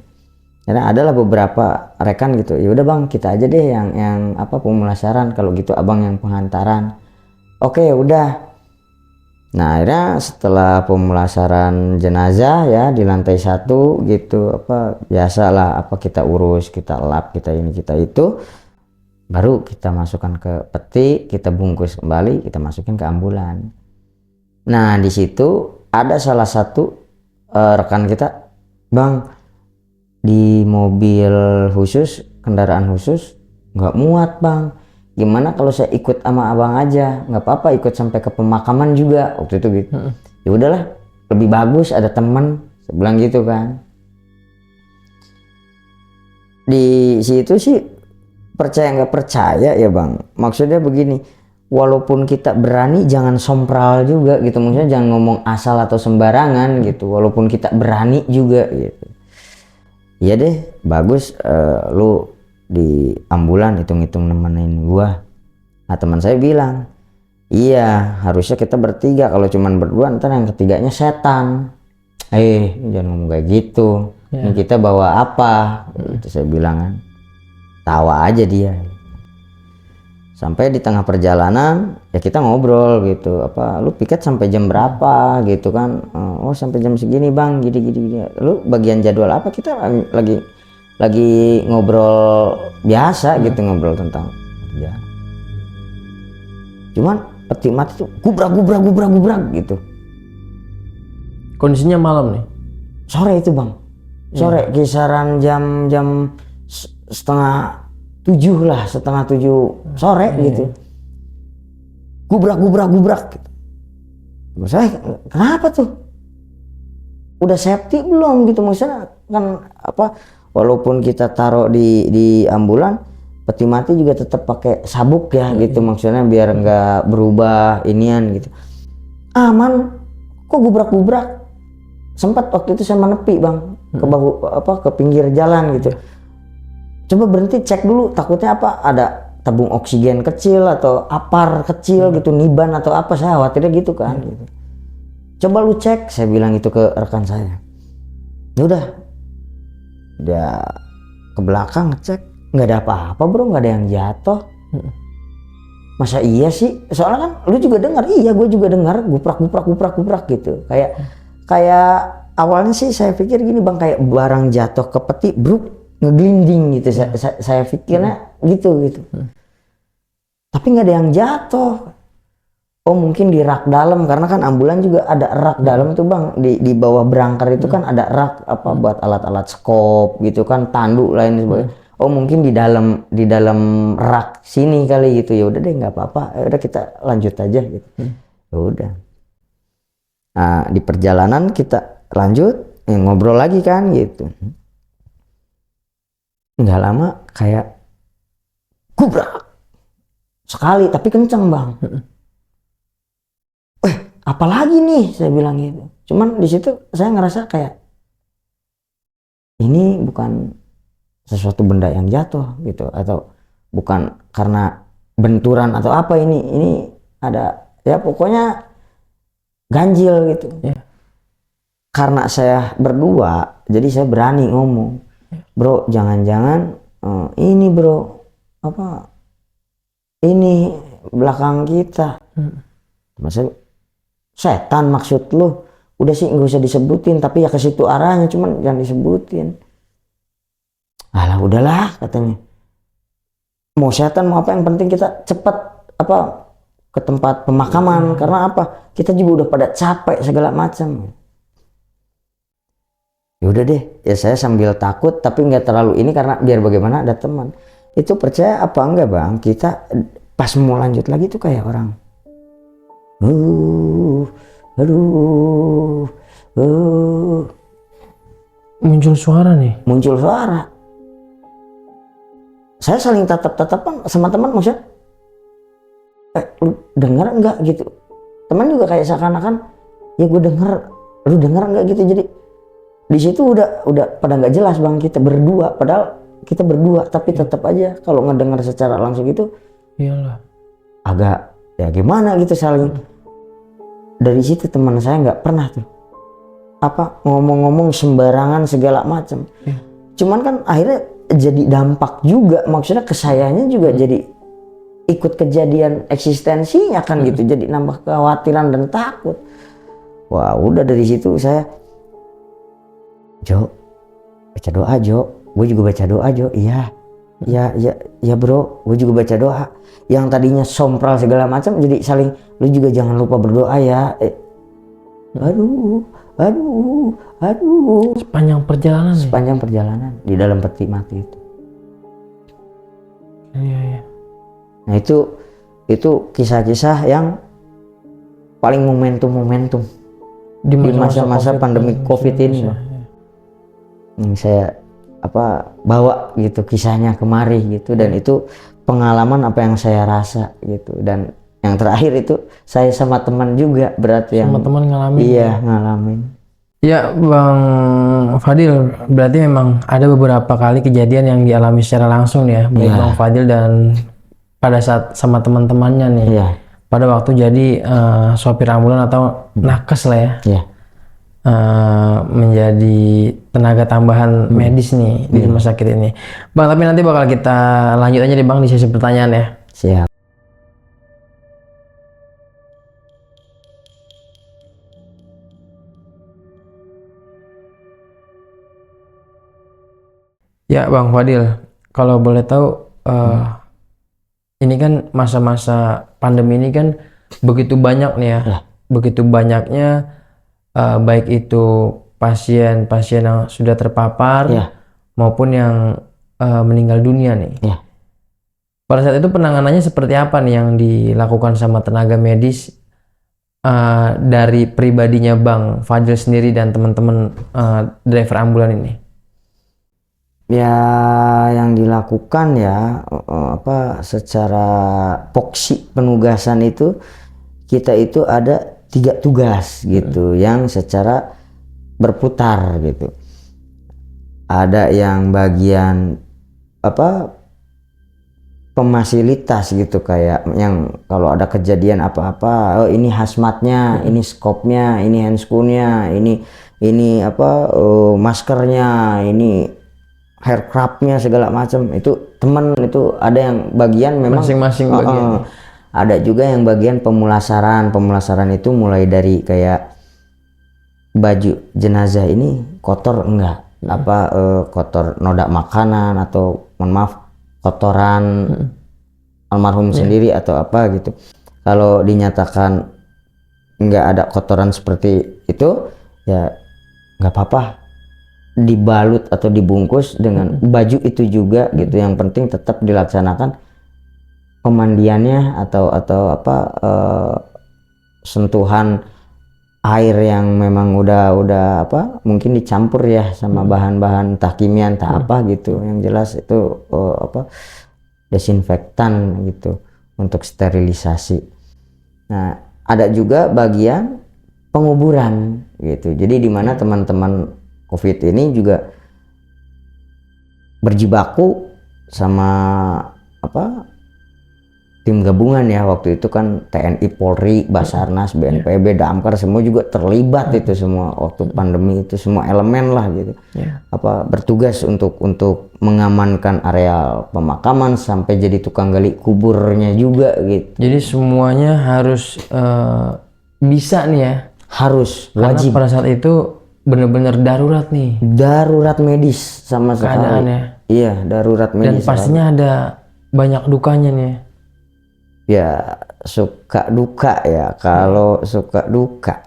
Karena adalah beberapa rekan gitu, ya udah Bang, kita aja deh yang pemulasaran, kalau gitu Abang yang pengantaran. Oke, udah. Nah akhirnya setelah pemulasaran jenazah ya di lantai 1 gitu, biasalah kita urus, kita lap, kita ini kita itu, baru kita masukkan ke peti, kita bungkus kembali, kita masukin ke ambulan. Nah di situ ada salah satu rekan kita, Bang, di mobil khusus, kendaraan khusus nggak muat Bang, gimana kalau saya ikut sama Abang aja? Nggak apa-apa, ikut sampai ke pemakaman juga waktu itu gitu. Ya udahlah, lebih bagus ada teman, saya bilang gitu kan. Di situ sih percaya nggak percaya ya Bang, maksudnya begini, walaupun kita berani jangan sompral juga gitu, maksudnya jangan ngomong asal atau sembarangan gitu, walaupun kita berani juga gitu. Iya deh, bagus, lu di ambulan hitung-hitung nemenin gua. Nah teman saya bilang, iya harusnya kita bertiga, kalau cuman berdua ntar yang ketiganya setan. Jangan ngomong kayak gitu, ini kita bawa apa? Itu saya bilang kan. Tawa aja dia. Sampai di tengah perjalanan ya kita ngobrol gitu, lu piket sampai jam berapa gitu kan? Oh sampai jam segini Bang, gini. Lu bagian jadwal apa? Kita lagi ngobrol biasa gitu, ngobrol tentang ya. Cuman peti mati tuh gubrak gitu. Kondisinya malam nih? Sore itu Bang, sore kisaran jam 6:30 lah, 6:30 sore gitu. Gubrak gitu. Saya kenapa tuh? Udah safety belum gitu, maksudnya kan walaupun kita taruh di ambulan, peti mati juga tetap pakai sabuk ya gitu, maksudnya biar nggak berubah inian gitu. Aman, kok gubrak. Sempat waktu itu saya menepi Bang, ke bahu ke pinggir jalan gitu. Coba berhenti cek dulu, takutnya ada tabung oksigen kecil atau apar kecil gitu, niban atau apa, saya khawatirnya gitu kan gitu. Coba lu cek, saya bilang itu ke rekan saya. Ya udah, dia ke belakang ngecek, nggak ada apa-apa Bro, nggak ada yang jatuh. Masa iya sih? Soalnya kan lu juga dengar, iya gue juga dengar guprak gitu. Kayak awalnya sih saya pikir gini Bang, kayak barang jatuh ke peti, bruk, ngeglinding gitu. Saya pikirnya gitu. Tapi nggak ada yang jatuh. Oh mungkin di rak dalam, karena kan ambulan juga ada rak dalam tuh Bang, di bawah berangkar itu kan ada rak buat alat-alat skop gitu kan, tanduk lain sebagainya. Oh mungkin di dalam rak sini kali gitu. Ya udah deh, nggak apa-apa, udah kita lanjut aja gitu. Ya udah. Nah di perjalanan kita lanjut ngobrol lagi kan gitu. nggak lama kayak gubrak sekali tapi kenceng bang. Apalagi nih saya bilang gitu. Cuman di situ saya ngerasa kayak ini bukan sesuatu benda yang jatuh gitu, atau bukan karena benturan atau apa, ini ada ya pokoknya ganjil gitu. Karena saya berdua jadi saya berani ngomong, bro jangan-jangan ini bro apa ini belakang kita. Masa setan maksud lu? Udah sih nggak usah disebutin, tapi ya ke situ arahnya, cuman jangan disebutin. Alah udahlah katanya, mau setan mau apa yang penting kita cepat apa ke tempat pemakaman. Karena apa, kita juga udah pada capek segala macam. Ya udah deh, ya saya sambil takut tapi nggak terlalu ini, karena biar bagaimana ada teman. Itu percaya apa enggak bang, kita pas mau lanjut lagi tuh kayak orang aduh Muncul suara nih. muncul suara. Saya saling tatap-tatapan sama teman, maksudnya lu denger enggak gitu. Teman juga kayak seakan-akan ya gue denger, lu denger enggak gitu. Jadi di situ udah pada nggak jelas bang, kita berdua, padahal kita berdua tapi tetap aja kalau ngedengar secara langsung itu Iyalah. agak ya gimana gitu saling. Dari situ teman saya nggak pernah tuh apa ngomong-ngomong sembarangan segala macam. Cuman kan akhirnya jadi dampak juga, maksudnya ke sayanya juga jadi ikut kejadian eksistensinya kan gitu, jadi nambah kekhawatiran dan takut. Wah udah dari situ saya, Jo baca doa Jo, gue juga baca doa Jo. Iya bro, gue juga baca doa. Yang tadinya sompral segala macam jadi saling, lu juga jangan lupa berdoa ya. Aduh. Sepanjang perjalanan nih. Sepanjang perjalanan di dalam peti mati itu. Iya. Nah itu kisah-kisah yang paling momentum di masa-masa pandemi COVID ini. Yang saya bawa gitu kisahnya kemari gitu, dan itu pengalaman apa yang saya rasa gitu. Dan yang terakhir itu saya sama teman juga berarti sama yang teman ngalamin. Iya ngalamin. Ya Bang Fadil, berarti memang ada beberapa kali kejadian yang dialami secara langsung ya, baik Bang Fadil dan pada saat sama teman-temannya nih. Iya. Pada waktu jadi sopir ambulan atau nakes lah ya. Iya. Menjadi tenaga tambahan medis nih di rumah sakit ini. Bang, tapi nanti bakal kita lanjut aja deh Bang di sesi pertanyaan ya. Siap. Ya Bang Fadil, kalau boleh tahu ini kan masa-masa pandemi ini kan begitu banyak nih ya. Begitu banyaknya baik itu pasien-pasien yang sudah terpapar maupun yang meninggal dunia nih. Pada saat itu penanganannya seperti apa nih yang dilakukan sama tenaga medis dari pribadinya Bang Fadil sendiri dan teman-teman driver ambulan ini? Ya yang dilakukan ya secara poksi penugasan itu, kita itu ada 3 tugas gitu yang secara berputar gitu. Ada yang bagian pemfasilitas gitu, kayak yang kalau ada kejadian apa-apa, oh ini hazmatnya, ini skopnya, ini handscoon-nya, ini maskernya, ini haircraftnya segala macam. Itu teman itu ada yang bagian memang masing-masing bagian. Ada juga yang bagian pemulasaran itu mulai dari kayak baju jenazah ini kotor enggak, kotor noda makanan atau mohon maaf kotoran almarhum sendiri atau apa gitu. Kalau dinyatakan enggak ada kotoran seperti itu ya nggak apa-apa, dibalut atau dibungkus dengan baju itu juga gitu. Yang penting tetap dilaksanakan pemandiannya atau sentuhan air yang memang udah apa mungkin dicampur ya sama bahan-bahan entah kimia entah apa gitu, yang jelas itu apa desinfektan gitu untuk sterilisasi. Nah ada juga bagian penguburan gitu, jadi di mana teman-teman COVID ini juga berjibaku sama apa tim gabungan ya, waktu itu kan TNI, Polri, Basarnas, BNPB, Damkar semua juga terlibat itu semua waktu pandemi itu, semua elemen lah gitu. Apa bertugas untuk mengamankan areal pemakaman sampai jadi tukang gali kuburnya juga gitu. Jadi semuanya harus bisa nih ya. Harus, karena wajib. Pada saat itu benar-benar darurat nih. Darurat medis sama sekali. Keadaannya. Iya, darurat medis. Dan pastinya ada banyak dukanya nih. Ya suka duka ya. Kalau suka duka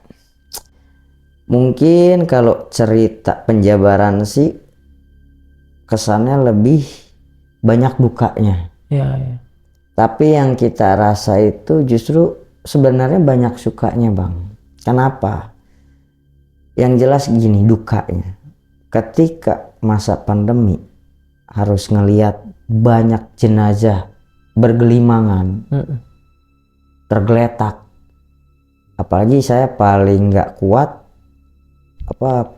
mungkin kalau cerita penjabaran sih kesannya lebih banyak dukanya ya. Tapi yang kita rasa itu justru sebenarnya banyak sukanya Bang. Kenapa? Yang jelas gini dukanya, ketika masa pandemi harus ngelihat banyak jenazah bergelimangan, tergeletak. Apalagi saya paling nggak kuat apa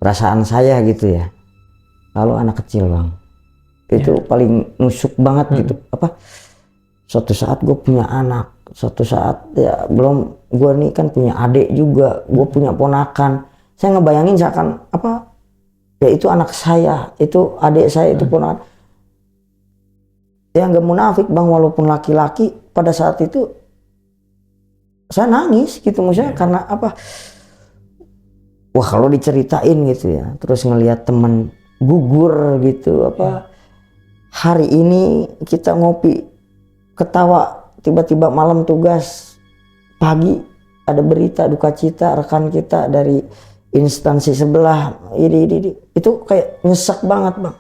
perasaan saya gitu ya, kalau anak kecil Bang, itu paling nusuk banget gitu. Apa suatu saat gue punya anak, suatu saat ya belum, gue nih kan punya adik juga, gue punya ponakan, saya ngebayangin seakan apa ya itu anak saya, itu adik saya, itu ponakan. Ya nggak munafik Bang, walaupun laki-laki pada saat itu saya nangis gitu maksudnya karena apa, wah kalau diceritain gitu ya, terus ngelihat temen gugur gitu apa, hari ini kita ngopi ketawa, tiba-tiba malam tugas pagi ada berita duka cita rekan kita dari instansi sebelah, ini itu kayak nyesek banget Bang.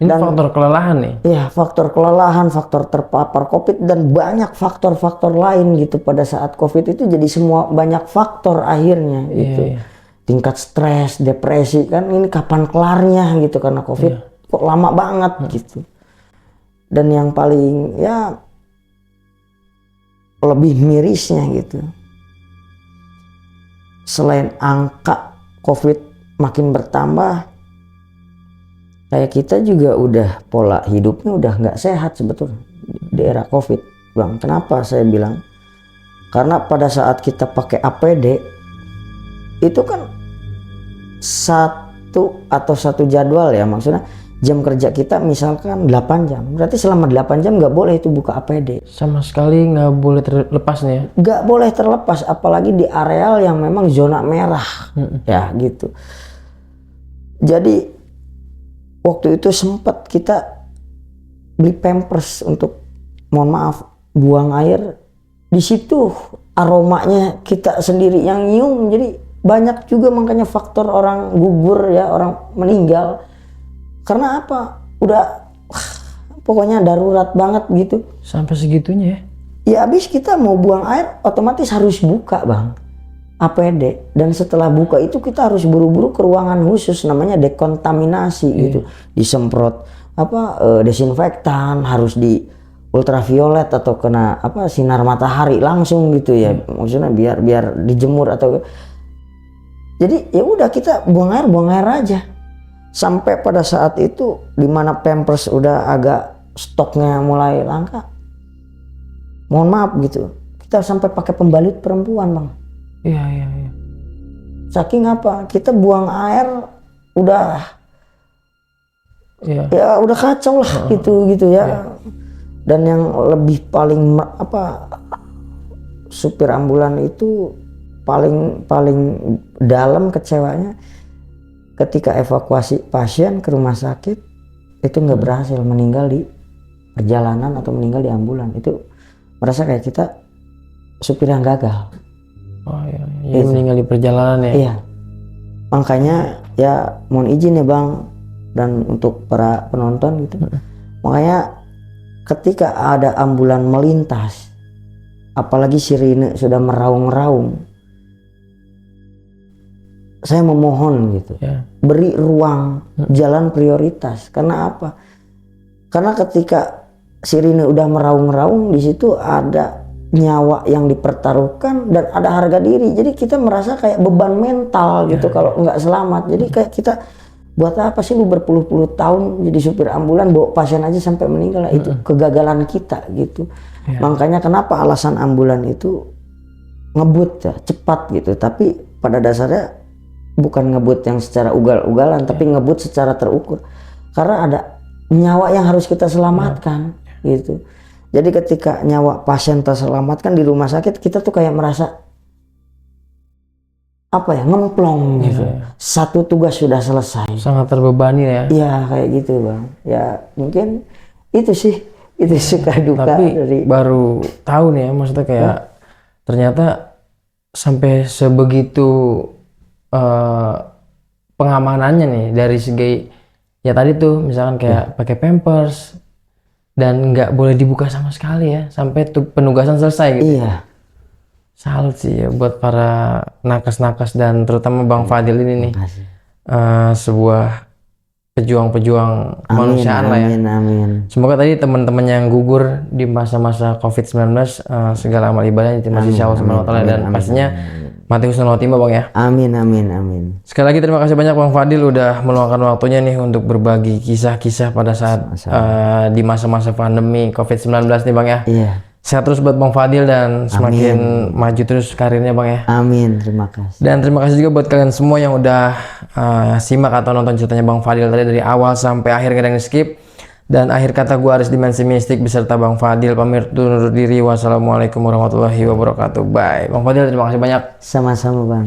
Ini faktor kelelahan nih. Iya, faktor kelelahan, faktor terpapar COVID, dan banyak faktor-faktor lain gitu pada saat COVID itu, jadi semua banyak faktor akhirnya gitu. Tingkat stres, depresi, kan ini kapan kelarnya gitu karena COVID kok lama banget gitu. Dan yang paling ya lebih mirisnya gitu, selain angka COVID makin bertambah, kayak kita juga udah pola hidupnya udah nggak sehat sebetulnya di era COVID Bang. Kenapa saya bilang? Karena pada saat kita pakai APD itu kan satu jadwal ya, maksudnya jam kerja kita misalkan 8 jam, berarti selama 8 jam nggak boleh itu buka APD. Sama sekali nggak boleh terlepas nih ya. Nggak boleh terlepas, apalagi di areal yang memang zona merah ya gitu. Jadi waktu itu sempat kita beli pampers untuk, mohon maaf, buang air di situ, aromanya kita sendiri yang nyium. Jadi banyak juga makanya faktor orang gugur ya, orang meninggal karena apa, udah pokoknya darurat banget gitu. Sampai segitunya ya? Ya abis kita mau buang air otomatis harus buka Bang APD, dan setelah buka itu kita harus buru-buru ke ruangan khusus namanya dekontaminasi gitu, disemprot apa desinfektan, harus di ultraviolet atau kena apa sinar matahari langsung gitu ya, maksudnya biar dijemur atau, jadi ya udah kita buang air aja sampai pada saat itu dimana pampers udah agak stoknya mulai langka, mohon maaf gitu, kita sampai pakai pembalut perempuan Bang. Iya. Saking apa? Kita buang air udah ya udah kacau lah gitu ya. Dan yang lebih paling apa, supir ambulan itu paling dalam kecewanya ketika evakuasi pasien ke rumah sakit itu nggak berhasil, meninggal di perjalanan atau meninggal di ambulan. Itu merasa kayak kita supir yang gagal. Oh iya, jadi meninggal di perjalanan ya? Iya, makanya ya mohon izin ya Bang dan untuk para penonton gitu, makanya ketika ada ambulan melintas apalagi sirine sudah meraung-raung, saya memohon gitu, Ya. beri ruang, jalan prioritas. Karena apa? Karena ketika sirine udah meraung-raung, di situ ada nyawa yang dipertaruhkan dan ada harga diri. Jadi kita merasa kayak beban mental gitu kalau nggak selamat. Jadi kayak kita, buat apa sih lu berpuluh-puluh tahun jadi supir ambulan bawa pasien aja sampai meninggal? Nah, itu kegagalan kita gitu. Makanya kenapa alasan ambulan itu ngebut ya, cepat gitu. Tapi pada dasarnya bukan ngebut yang secara ugal-ugalan, tapi ngebut secara terukur. Karena ada nyawa yang harus kita selamatkan gitu. Jadi ketika nyawa pasien terselamatkan di rumah sakit, kita tuh kayak merasa apa ya, ngemplong gitu. Satu tugas sudah selesai. Sangat terbebani ya. Iya kayak gitu Bang. Ya mungkin itu sih, itu suka duka Tapi dari baru tahu nih ya, maksudnya kayak ternyata sampai sebegitu pengamanannya nih dari segi ya tadi tuh misalkan kayak pakai pampers dan nggak boleh dibuka sama sekali ya sampai tuh penugasan selesai gitu. Iya. Salut sih ya buat para nakes-nakes dan terutama Bang Fadil ini nih. Makasih. Sebuah pejuang-pejuang kemanusiaan lah ya. Amin, amin. Semoga tadi teman-teman yang gugur di masa-masa COVID-19 segala amal ibadahnya diterima di Allah Subhanahu wa taala dan pastinya mati husnul khotimah Bang ya. Amin, amin, amin. Sekali lagi terima kasih banyak Bang Fadil udah meluangkan waktunya nih untuk berbagi kisah-kisah pada saat di masa-masa pandemi COVID-19 nih Bang ya. Iya. Sehat terus buat Bang Fadil dan semakin maju terus karirnya Bang ya. Amin, terima kasih. Dan terima kasih juga buat kalian semua yang udah simak atau nonton ceritanya Bang Fadil tadi dari awal sampai akhir, gak ada yang skip. Dan akhir kata gua Aris Dimensi Mistik beserta Bang Fadil pamit undur diri. Wassalamualaikum warahmatullahi wabarakatuh. Bye. Bang Fadil terima kasih banyak. Sama-sama Bang.